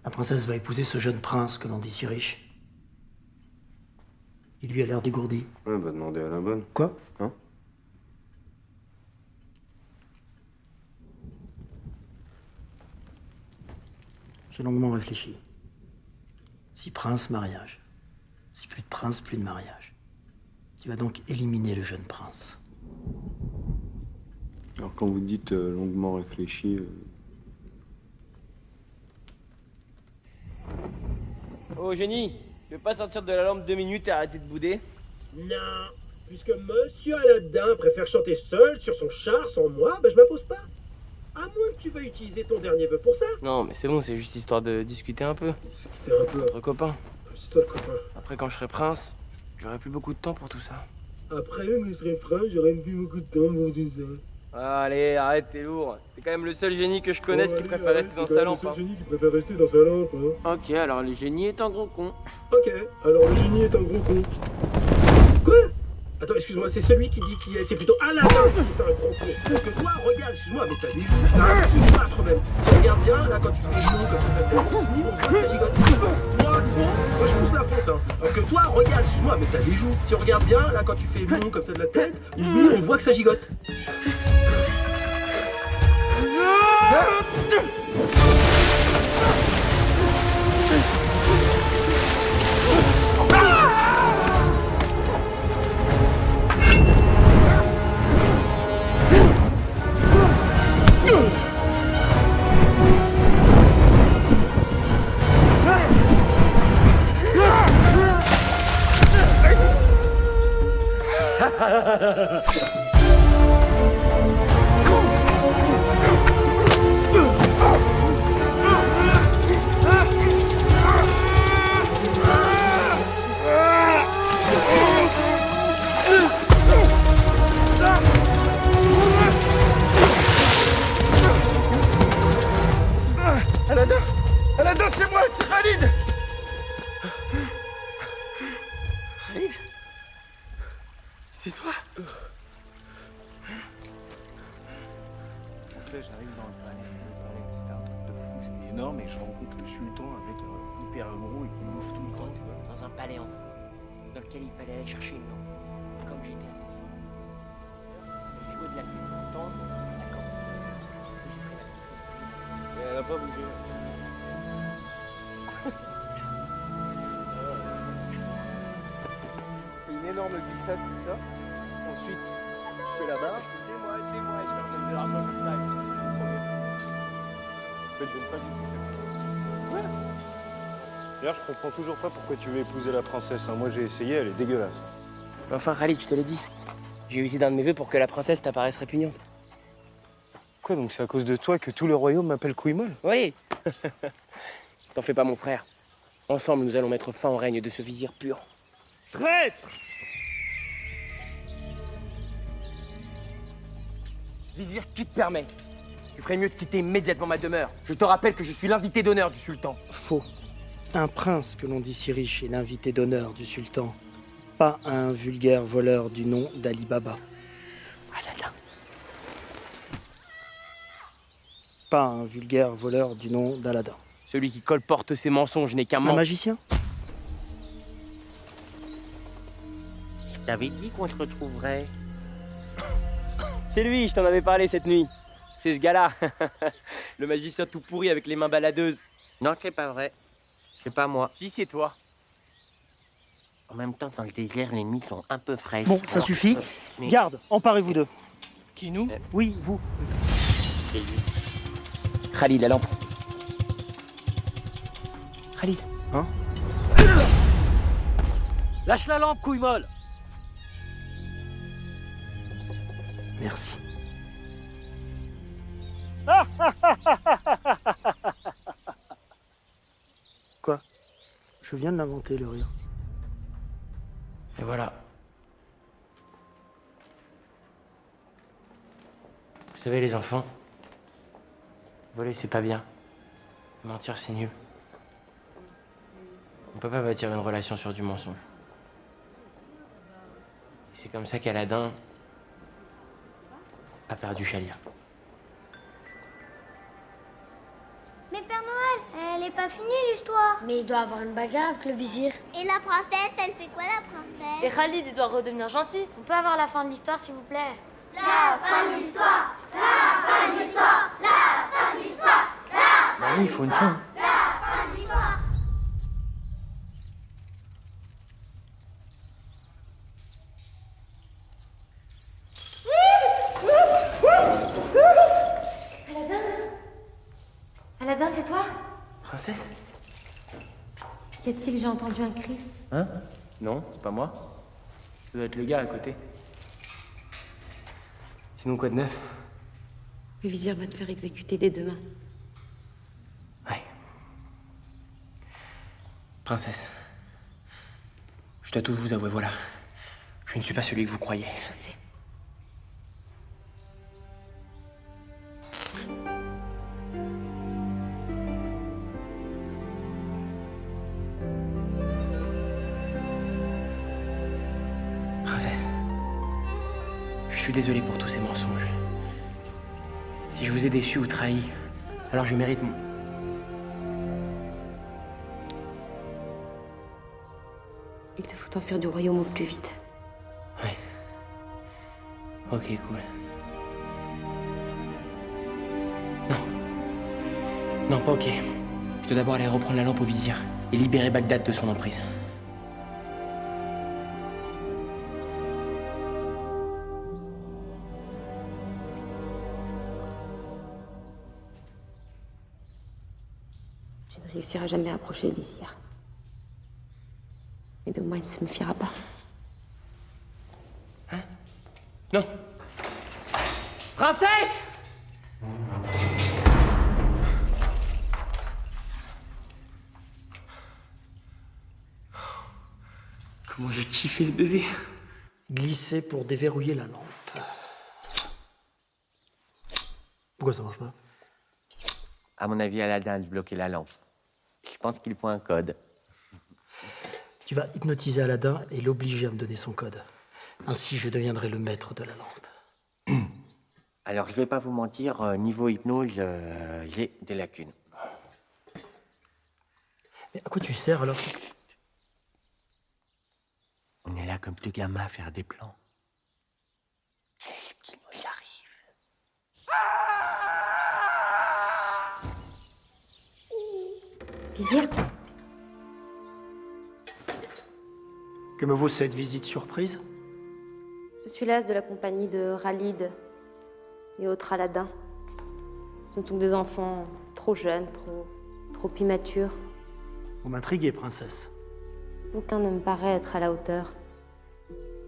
La princesse va épouser ce jeune prince que l'on dit si riche. Il lui a l'air dégourdi. Ouais, bah demander à la bonne. Quoi? Hein? J'ai longuement réfléchi. Si prince, mariage. Si plus de prince, plus de mariage. Tu vas donc éliminer le jeune prince. Alors quand vous dites longuement réfléchi... Oh, génie, tu veux pas sortir de la lampe 2 minutes et arrêter de bouder? Non, puisque Monsieur Aladdin préfère chanter seul sur son char sans moi, je m'impose pas. À moins que tu veuilles utiliser ton dernier vœu pour ça. Non, mais c'est bon, c'est juste histoire de discuter un peu. Discuter un peu. Entre copains. C'est toi le copain. Après, quand je serai prince, j'aurai plus beaucoup de temps pour tout ça. Après, je serai prince, j'aurai plus beaucoup de temps pour tout ça. Allez, arrête, t'es lourd. T'es quand même le seul génie que je connaisse qui préfère rester dans sa lampe. Le seul génie qui préfère rester dans sa lampe. Ok, alors le génie est un gros con. Ok, alors le génie est un gros con. Quoi? Attends, excuse-moi, c'est celui qui dit qu'il est... C'est plutôt Aladdin qui est un gros con. Parce que toi, regarde, excuse-moi, mais t'as des joues, t'as un petit ventre même. Si tu regardes bien, là, quand tu fais long, comme ça, on voit que ça gigote. Moi, je pousse la faute, hein. Alors que toi, regarde, excuse-moi, mais t'as des joues. Si on regarde bien, là, quand tu fais long comme ça de la tête, on voit que ça gigote. Aladdin, c'est moi, c'est Khalid! Khalid? C'est toi? Donc là, j'arrive dans le palais, c'était un truc de fou, c'était énorme, et je rencontre le sultan avec un hyper gros et qui bouffe tout le temps, tu vois. Dans un palais en fou, dans lequel il fallait aller chercher une lampe. Comme j'étais assez fort. J'ai joué de la flûte tout le temps, d'accord. Et elle a pas bougé. Une énorme glissade, tout ça. Ensuite, je fais la barre. C'est moi, il va remettre de l'argent comme ça. En fait, je n'aime pas du tout. Ouais. D'ailleurs, je comprends toujours pas pourquoi tu veux épouser la princesse. Hein. Moi, j'ai essayé, elle est dégueulasse. Mais enfin, Khalid, je te l'ai dit. J'ai usé d'un de mes vœux pour que la princesse t'apparaisse répugnante. Quoi, donc c'est à cause de toi que tout le royaume m'appelle couille molle? Oui. T'en fais pas, mon frère. Ensemble, nous allons mettre fin au règne de ce vizir pur. Traître! Vizir, qui te permet? Tu ferais mieux de quitter immédiatement ma demeure. Je te rappelle que je suis l'invité d'honneur du sultan. Faux. Un prince que l'on dit si riche est l'invité d'honneur du sultan. Pas un vulgaire voleur du nom d'Ali Baba. Aladdin. pas un vulgaire voleur du nom d'Aladin. Celui qui colporte ses mensonges n'est qu'un Un magicien? Je t'avais dit qu'on se retrouverait. C'est lui, je t'en avais parlé cette nuit. C'est ce gars-là. Le magicien tout pourri avec les mains baladeuses. Non, c'est pas vrai. C'est pas moi. Si, c'est toi. En même temps, dans le désert, les nuits sont un peu fraîches. Bon, ça Alors, suffit. mais- Garde, emparez-vous d'eux. Qui, nous? Oui, vous. C'est lui. Khalid, la lampe. Khalid. Hein? Lâche la lampe, couille molle. Merci. Quoi? Je viens de l'inventer, le rire. Et voilà. Vous savez, les enfants, voler, c'est pas bien. Mentir, c'est nul. On peut pas bâtir une relation sur du mensonge. Et c'est comme ça qu'Aladin a perdu Chalia. Mais Père Noël, elle est pas finie l'histoire. Mais il doit avoir une bagarre avec le vizir. Et la princesse, elle fait quoi la princesse? Et Khalid, il doit redevenir gentil. On peut avoir la fin de l'histoire s'il vous plaît? La fin de l'histoire. La fin de l'histoire. La fin de l'histoire. Bah oui, il faut une fin. La fin de l'histoire. Aladin? Aladin, c'est toi? Princesse? Qu'y a-t-il? J'ai entendu un cri. Hein? Non, c'est pas moi. Ça doit être le gars à côté. Sinon, quoi de neuf? Le vizir va te faire exécuter dès demain. Ouais. Princesse. Je dois tout vous avouer, voilà. Je ne suis pas celui que vous croyez. Je sais. Princesse. Je suis désolé pour tous ces mensonges. Si je vous ai déçu ou trahi, alors je mérite mon... Il te faut t'enfuir du royaume au plus vite. Ouais. Ok, cool. Non. Non, pas ok. Je dois d'abord aller reprendre la lampe au vizir et libérer Bagdad de son emprise. Tu ne réussiras jamais à approcher le vizir. Mais de moi, il ne se méfiera pas. Non. Princesse! Comment j'ai kiffé ce baiser. Glisser pour déverrouiller la lampe. Pourquoi ça marche pas? À mon avis, Aladin a bloqué la lampe. Je pense qu'il faut un code. Tu vas hypnotiser Aladin et l'obliger à me donner son code. Ainsi, je deviendrai le maître de la lampe. Alors, je vais pas vous mentir, niveau hypnose, j'ai des lacunes. Mais à quoi tu sers alors? On est là comme deux gamins à faire des plans. Qu'est-ce qui nous arrive? Vizir? Que me vaut cette visite surprise? Je suis l'as de la compagnie de Khalid et autres Aladins. Ce sont des enfants trop jeunes, trop immatures. Vous m'intriguez, princesse. Aucun ne me paraît être à la hauteur.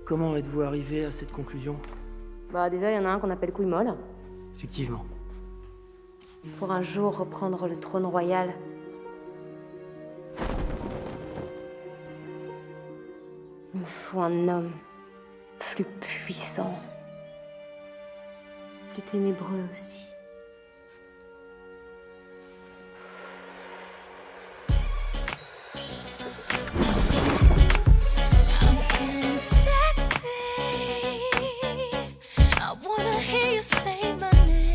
Comment êtes-vous arrivé à cette conclusion? Bah déjà, il y en a un qu'on appelle Couille Molle. Effectivement. Pour un jour reprendre le trône royal. Il me faut un homme plus puissant, plus ténébreux aussi. I'm feeling sexy. I wanna hear you say my name.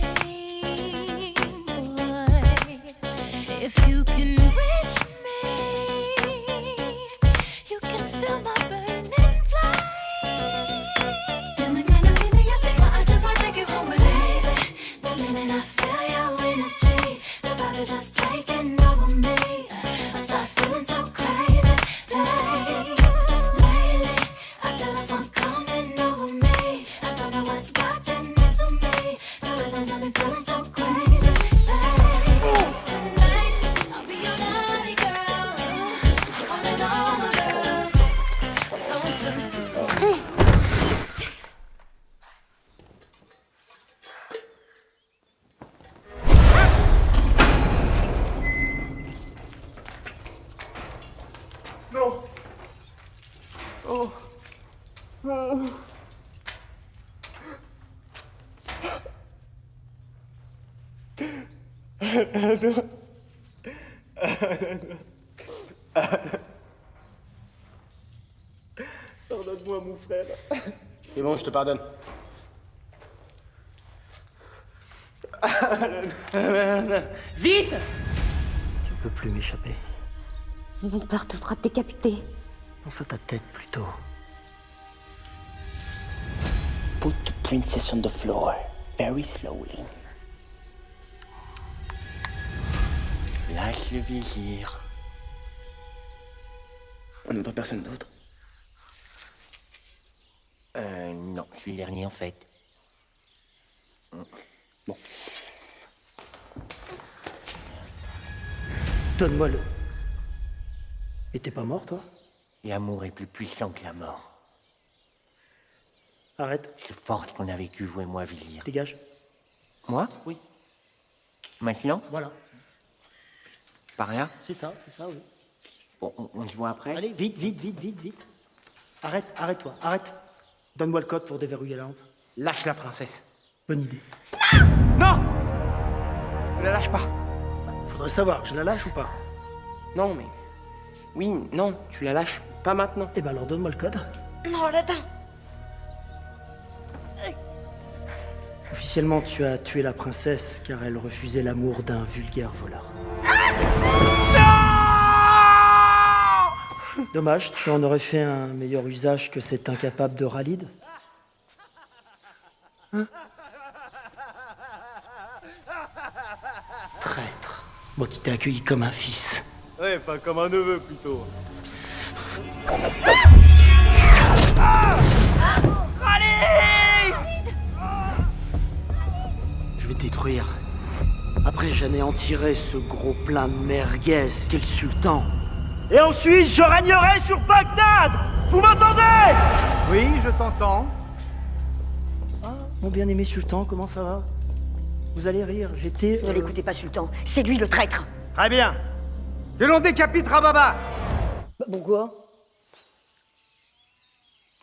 Pardonne-moi, mon frère. C'est bon, je te pardonne. Vite! Tu ne peux plus m'échapper. Mon père te fera décapiter. Pense à ta tête plutôt. Put the princess on the floor, very slowly. Lâche le vizir. On n'entend personne d'autre. Non, je suis le dernier en fait. Bon. Donne-moi le... Et t'es pas mort, toi? L'amour est plus puissant que la mort. Arrête. C'est fort qu'on a vécu, vous et moi, Vizir. Dégage. Moi? Oui. Maintenant? Voilà. Par là? C'est ça, oui. Bon, on se voit après? Allez, vite. Arrête-toi, arrête. Donne-moi le code pour déverrouiller la lampe. Lâche la princesse. Bonne idée. Non! Ne la lâche pas. Faudrait savoir, je la lâche ou pas? Non, mais... Oui, non, tu la lâches pas maintenant. Eh ben alors donne-moi le code. Non, Aladdin. Officiellement, tu as tué la princesse car elle refusait l'amour d'un vulgaire voleur. Dommage, tu en aurais fait un meilleur usage que cet incapable de Ralid. Hein? Traître. Moi qui t'ai accueilli comme un fils. Ouais, enfin comme un neveu plutôt. Je vais te détruire. Après, j'anéantirai ce gros plein de merguez qu'est le sultan. Et ensuite, je régnerai sur Bagdad. Vous m'entendez? Oui, je t'entends. Ah, mon bien-aimé sultan, comment ça va? Vous allez rire, j'étais... Ne l'écoutez pas, sultan. C'est lui le traître. Très bien. Que l'on décapite Rababa. Bah, pourquoi?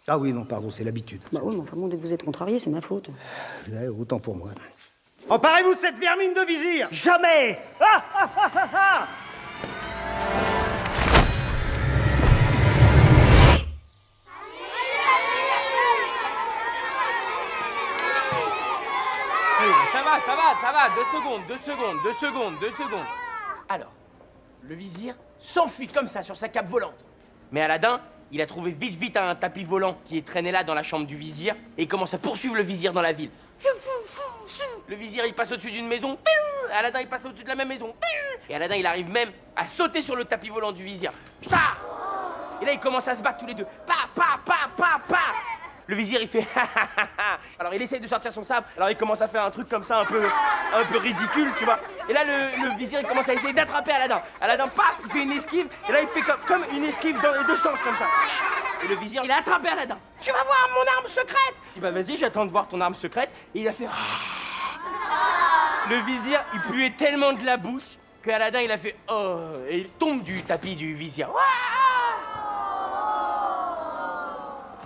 Ah oui, non, pardon, c'est l'habitude. Bah oui, mais enfin bon, dès que vous êtes contrarié, c'est ma faute. Ouais, autant pour moi. Emparez-vous de cette vermine de vizir. Jamais! Ça va, 2 secondes. Alors, le vizir s'enfuit comme ça sur sa cape volante. Mais Aladdin, il a trouvé vite un tapis volant qui est traîné là dans la chambre du vizir et il commence à poursuivre le vizir dans la ville. Le vizir, il passe au-dessus d'une maison. Aladdin, il passe au-dessus de la même maison. Et Aladdin, il arrive même à sauter sur le tapis volant du vizir. Et là, ils commencent à se battre tous les deux. Pa. Le vizir, il fait Alors, il essaye de sortir son sabre. Alors, il commence à faire un truc comme ça, un peu ridicule, tu vois. Et là, le vizir, il commence à essayer d'attraper Aladdin. Aladdin, paf, il fait une esquive. Et là, il fait comme une esquive dans les deux sens, comme ça. Et le vizir, il a attrapé Aladdin. Tu vas voir mon arme secrète. Il dit, bah vas-y, j'attends de voir ton arme secrète. Et il a fait Le vizir, il puait tellement de la bouche que Aladdin, il a fait oh, et il tombe du tapis du vizir.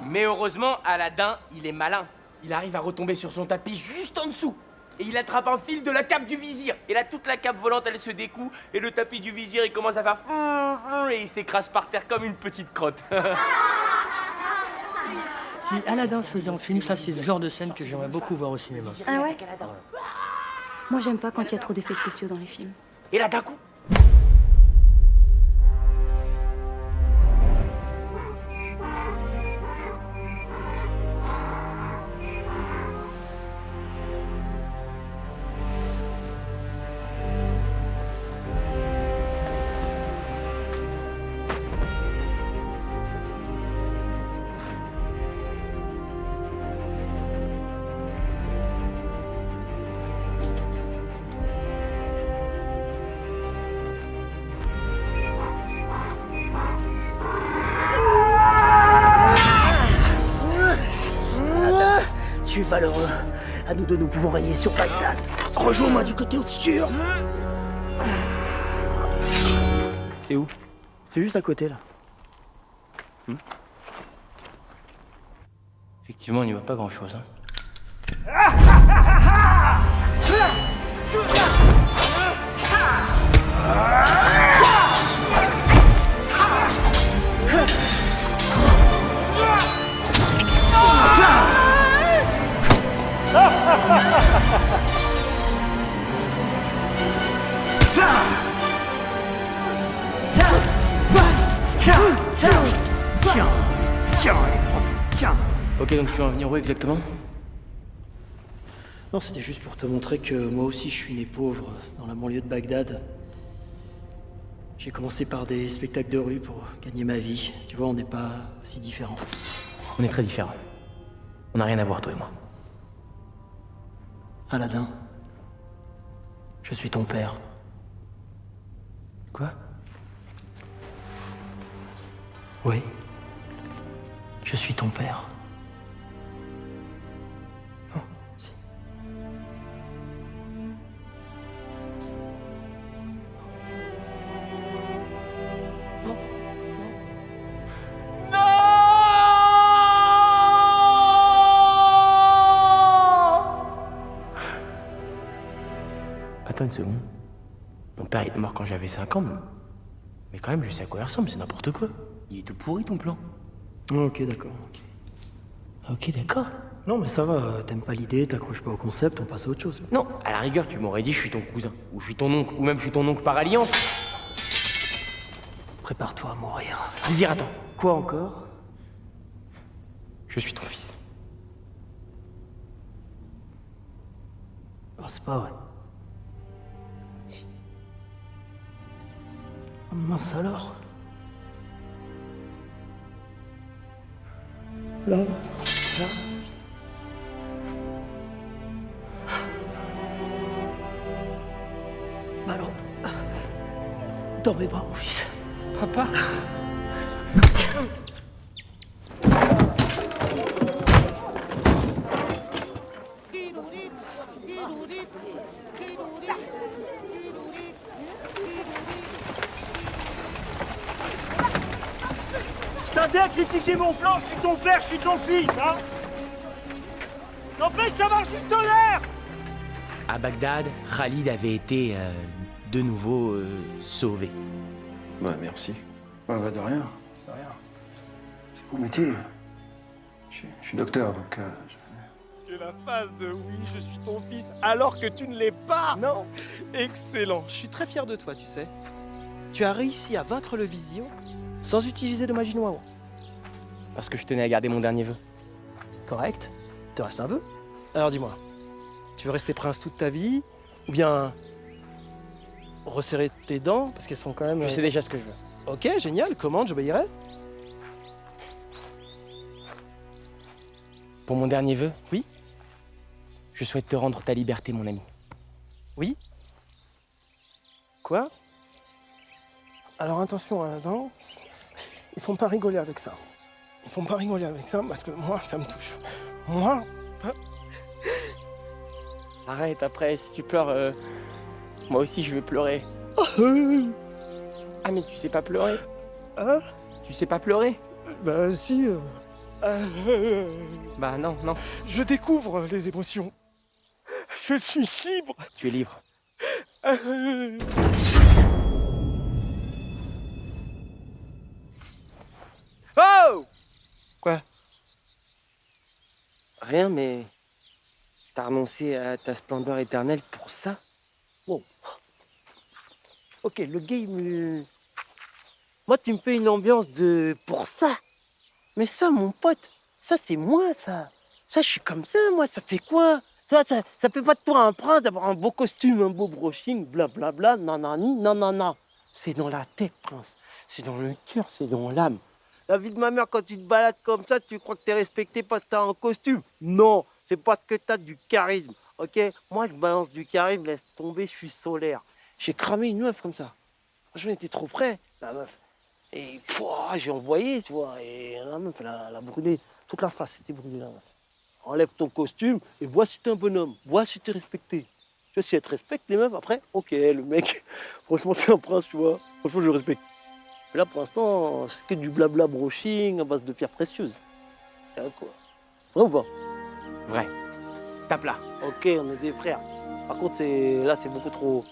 Mais heureusement, Aladdin, il est malin. Il arrive à retomber sur son tapis juste en dessous. Et il attrape un fil de la cape du vizir. Et là, toute la cape volante, elle se découd. Et le tapis du vizir, il commence à faire et il s'écrase par terre comme une petite crotte. Si Aladdin se faisait en film, ça c'est le genre de scène que j'aimerais beaucoup voir au cinéma. Ah ouais? Moi, j'aime pas quand il y a trop d'effets spéciaux dans les films. Et là, d'un coup, Tu es valeureux. À nous deux, nous pouvons régner sur Bagdad. Rejoins-moi du côté obscur. c'est où? C'est juste à côté, là. Effectivement, on n'y voit pas grand-chose. Hein. Ok, donc tu vas en venir où exactement? Non, c'était juste pour te montrer que moi aussi je suis né pauvre dans la banlieue de Bagdad. J'ai commencé par des spectacles de rue pour gagner ma vie. Tu vois, on n'est pas si différents. On est très différents. On n'a rien à voir, toi et moi. Aladdin, je suis ton père. Quoi? Oui, je suis ton père. Non, si. Attends une seconde. Mon père il est mort quand j'avais 5 ans, mais quand même je sais à quoi il ressemble, c'est n'importe quoi. Il est tout pourri ton plan. Ok, d'accord. Ok, d'accord. Non, mais ça va, t'aimes pas l'idée, t'accroches pas au concept, on passe à autre chose. Non, à la rigueur, tu m'aurais dit je suis ton cousin, ou je suis ton oncle, ou même je suis ton oncle par alliance. Prépare-toi à mourir. Vizir, attends. Quoi encore? Je suis ton fils. Oh, c'est pas vrai. Si. Oh, mince alors. Là. Bah alors, dans mes bras, mon fils. Papa. T'as bien critiqué mon plan, je suis ton père, je suis ton fils, hein? N'empêche, ça marche du tonnerre! À Bagdad, Khalid avait été de nouveau sauvé. Ouais, merci. Ouais, bah de rien, de rien. C'est pour le métier. Je suis docteur, donc... Que la phase de oui, je suis ton fils, alors que tu ne l'es pas. Non. Excellent. Je suis très fier de toi, tu sais. Tu as réussi à vaincre le vizir sans utiliser de magie noire. Parce que je tenais à garder mon dernier vœu. Correct. Te reste un vœu. Alors dis-moi, tu veux rester prince toute ta vie, ou bien resserrer tes dents parce qu'elles sont quand même. Je sais déjà ce que je veux. Ok, génial. Commande, j'obéirai. Pour mon dernier vœu. Oui. Je souhaite te rendre ta liberté, mon ami. Oui. Quoi? Alors attention, Aladdin, ils font pas rigoler avec ça. Ils font pas rigoler avec ça parce que moi, ça me touche. Moi... Arrête, après, si tu pleures, moi aussi je vais pleurer. Ah mais tu sais pas pleurer? Hein? Tu sais pas pleurer? Bah si... Bah non, non. Je découvre les émotions. Je suis libre. Tu es libre. Oh! Quoi? Rien, mais t'as renoncé à ta splendeur éternelle pour ça? Bon. Ok, le game... Moi, tu me fais une ambiance de... pour ça. Mais ça, mon pote, ça, c'est moi, ça. Ça, je suis comme ça, moi, ça fait quoi? Ça fait pas de toi un prince d'avoir un beau costume, un beau brushing, blablabla, nanani, non, non, non. C'est dans la tête, prince. C'est dans le cœur, c'est dans l'âme. La vie de ma mère, quand tu te balades comme ça, tu crois que t'es respecté parce que t'as un costume? Non, c'est parce que t'as du charisme, ok? Moi, je balance du charisme, laisse tomber, je suis solaire. J'ai cramé une meuf comme ça. J'en étais trop près, la meuf. Et j'ai envoyé, tu vois, et la meuf, elle a brûlé. Toute la face, c'était brûlé, la meuf. Enlève ton costume et vois si t'es un bonhomme, vois si t'es respecté. Tu vois, si elle te respecte, les meufs, après, ok, le mec, franchement, c'est un prince, tu vois. Franchement, je le respecte. Mais là, pour l'instant, c'est que du blabla brushing à base de pierres précieuses. Et là, quoi. Vrai ou pas? Vrai. Tape là. Ok, on est des frères. Par contre, là, c'est beaucoup trop...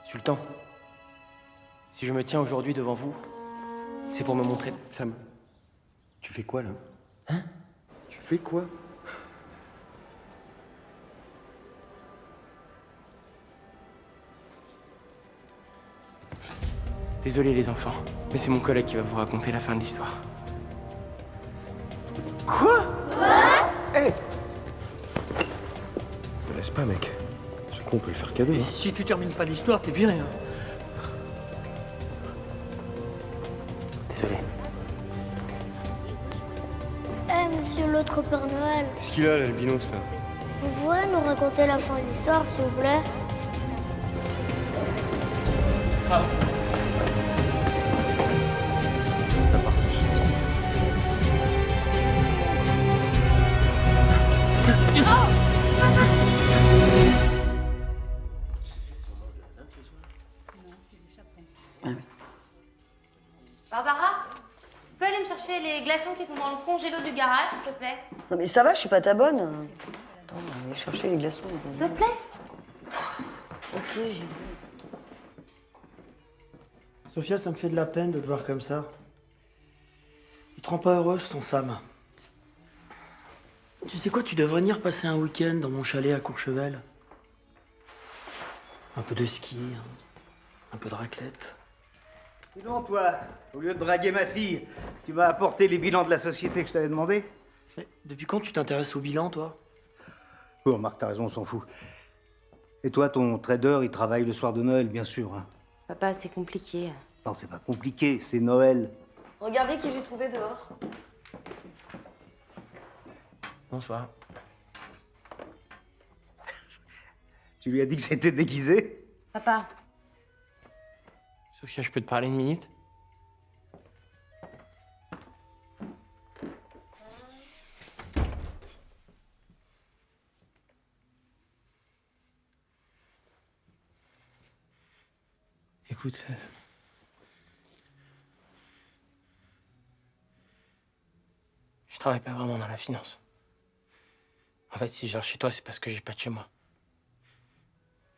Sultan, si je me tiens aujourd'hui devant vous, c'est pour me montrer... Sam, tu fais quoi là? Hein? Tu fais quoi? Désolé les enfants, mais c'est mon collègue qui va vous raconter la fin de l'histoire. Quoi? Hé! Me laisse pas, mec. Ce con, on peut le faire cadeau. Et Hein. si tu termines pas l'histoire, t'es viré. Hein. Désolé. Eh, monsieur l'autre Père Noël, Qu'est-ce qu'il a, l'albinos, là? vous pouvez nous raconter la fin de l'histoire, s'il vous plaît? Barbara, tu peux aller me chercher les glaçons qui sont dans le congélo du garage, s'il te plaît? Non mais ça va, je suis pas ta bonne. Attends, on va aller chercher les glaçons. S'il te plaît? Ok, j'y vais. Sophia, ça me fait de la peine de te voir comme ça. Il te rend pas heureuse, ton Sam. Tu sais quoi, tu devrais venir passer un week-end dans mon chalet à Courchevel. Un peu de ski, un peu de raclette. Dis donc, toi, au lieu de draguer ma fille, tu m'as apporté les bilans de la société que je t'avais demandé? Mais depuis quand tu t'intéresses au bilan, toi? Oh, Marc, t'as raison, on s'en fout. Et toi, ton trader, il travaille le soir de Noël, bien sûr. Hein. Papa, c'est compliqué. Non, c'est pas compliqué, c'est Noël. Regardez qui j'ai trouvé dehors. Bonsoir. Tu lui as dit que c'était déguisé? Papa, Sophia, je peux te parler une minute? Écoute, je travaille pas vraiment dans la finance. En fait, si je viens chez toi, c'est parce que j'ai pas de chez moi.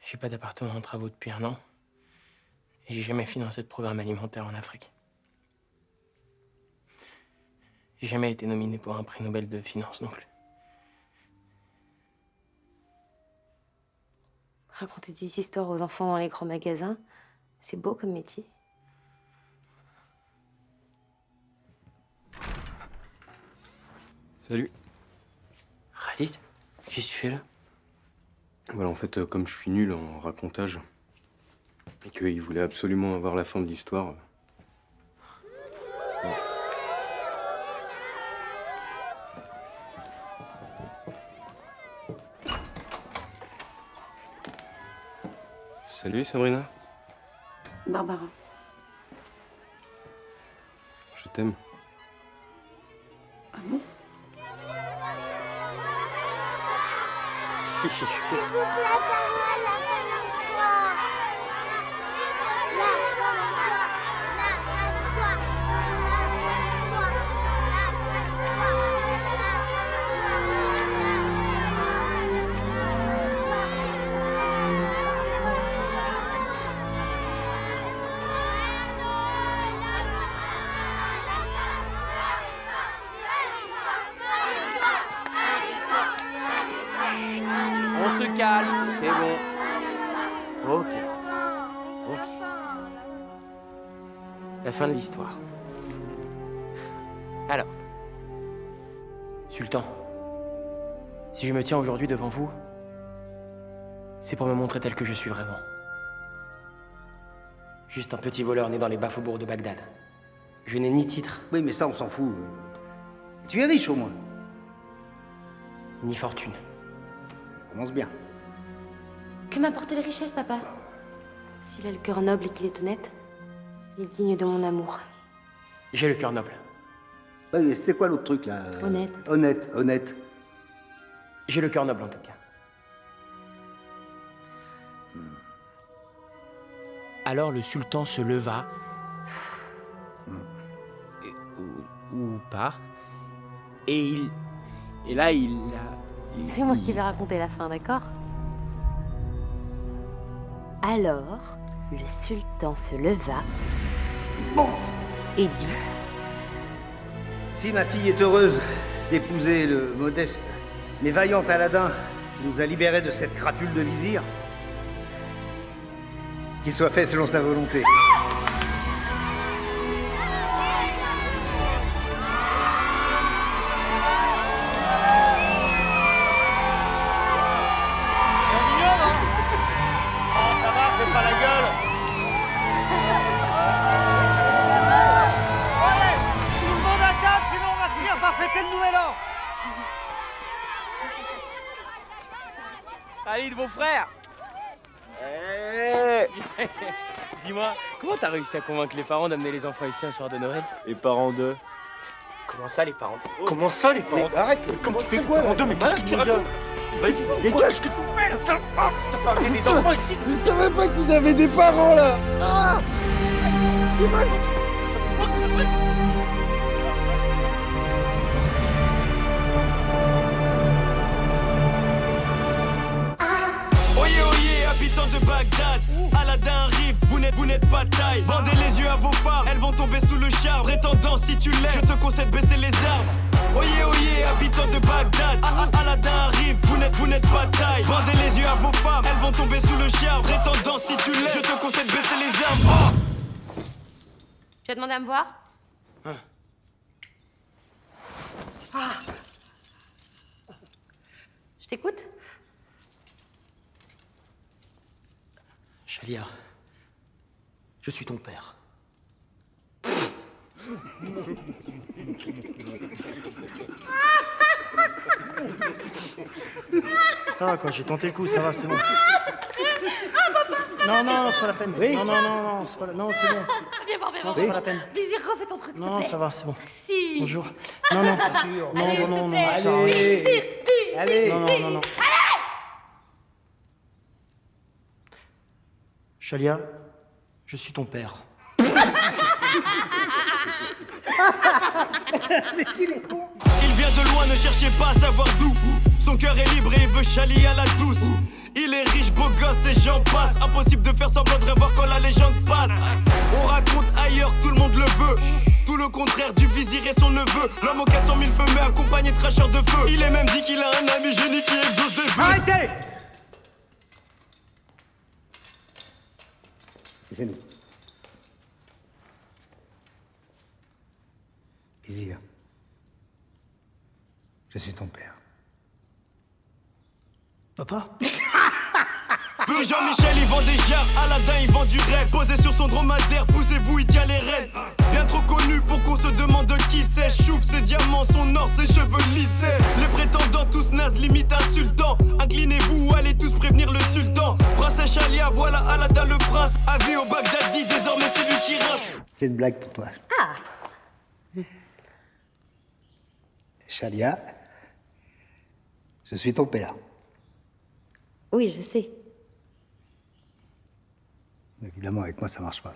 J'ai pas d'appartement en travaux depuis 1 an. Et j'ai jamais financé de programme alimentaire en Afrique. J'ai jamais été nominé pour un prix Nobel de finance non plus. raconter des histoires aux enfants dans les grands magasins, c'est beau comme métier. Salut. Khalid, qu'est-ce que tu fais là? Voilà, en fait, comme je suis nul en racontage, et qu'il voulait absolument avoir la fin de l'histoire. Ouais. Salut Sabrina. Barbara. Je t'aime. Ah bon? S'il vous plaît, parle-moi la fin de l'histoire. On se calme, c'est bon. Ok. Ok. La fin de l'histoire. Alors. Sultan. Si je me tiens aujourd'hui devant vous, c'est pour me montrer tel que je suis vraiment. Juste un petit voleur né dans les bas faubourgs de Bagdad. Je n'ai ni titre. Oui, mais ça, on s'en fout. Tu es riche, au moins. Ni fortune. Ça commence bien. Que m'apportent les richesses, papa? S'il a le cœur noble et qu'il est honnête, il est digne de mon amour. J'ai le cœur noble. Ouais, mais c'était quoi l'autre truc, là? Honnête. Honnête, honnête. J'ai le cœur noble, en tout cas. Alors le sultan se leva, ou pas, et là il a... C'est moi qui vais raconter la fin, d'accord? Alors, Le sultan se leva et dit: Si ma fille est heureuse d'épouser le modeste mais vaillant Aladin qui nous a libérés de cette crapule de vizir, qu'il soit fait selon sa volonté. Khalid, mon frère. Dis-moi, comment t'as réussi à convaincre les parents d'amener les enfants ici un soir de Noël? Les parents d'eux. Comment ça, les parents? Comment ça, les parents? Arrête. Comment tu fais quoi, là? Mais qu'est-ce que tu racontes? Vas-y, dégage, qu'est-ce que tu fais, là? T'as pas amené des enfants ici? Je savais pas qu'ils avaient des parents, là. Ah, c'est mal. Oyez, oyez, habitants de Bagdad, Aladin arrive, vous n'êtes pas de taille. Bandez les yeux à vos femmes, elles vont tomber sous le char. Prétendant, si tu l'aimes, je te conseille de baisser les armes. Oyez, oyez, habitants de Bagdad, Aladin arrive, vous n'êtes pas de taille. Bandez les yeux à vos femmes, elles vont tomber sous le char. Prétendant, si tu l'aimes, je te conseille de baisser les armes. Oh, Tu as demandé à me voir? Je t'écoute? Chalia, je suis ton père. Ça va quoi, j'ai tenté le coup, ça va, c'est bon. Non, non, c'est pas la peine. Oui. Non, non, non, non, c'est pas la... Non, c'est bon. Viens voir, viens Non, voir. c'est pas la peine. Vizir, refais ton truc, s'il te Non, plaît. ça va, c'est bon. Si. Bonjour. Non, non, non, Allez, non, s'il te non, plaît. non, ça va. Vizir, Vizir, Allez. Non, non, non, non. Chalia, je suis ton père. il vient de loin, ne cherchez pas à savoir d'où. Son cœur est libre et il veut Chali à la douce. Il est riche, beau gosse et j'en passe. Impossible de faire semblant de revoir quand la légende passe. On raconte ailleurs, tout le monde le veut. Tout le contraire du vizir et son neveu. L'homme aux 400 000 feux mais accompagné de cracheurs de feu. Il est même dit qu'il a un ami génie qui exauce des vœux. Arrêtez! C'est nous. Vizir, je suis ton père. Papa? Peu Jean-Michel, il vend des jarres, Aladin, il vend du rêve. Posé sur son dromadaire, poussez-vous, il tient les rênes. Bien trop connu pour qu'on se demande qui c'est. Chouffe ses diamants, son or, ses cheveux lissés. Les prétendants tous nazes, limite insultants. Inclinez-vous, allez tous prévenir le sultan. Princesse Chalia, voilà Aladin le prince. Avis au Bagdadi, désormais c'est lui qui rince. J'ai une blague pour toi. Ah. Chalia, je suis ton père. Oui, je sais. Évidemment, avec moi, ça marche pas.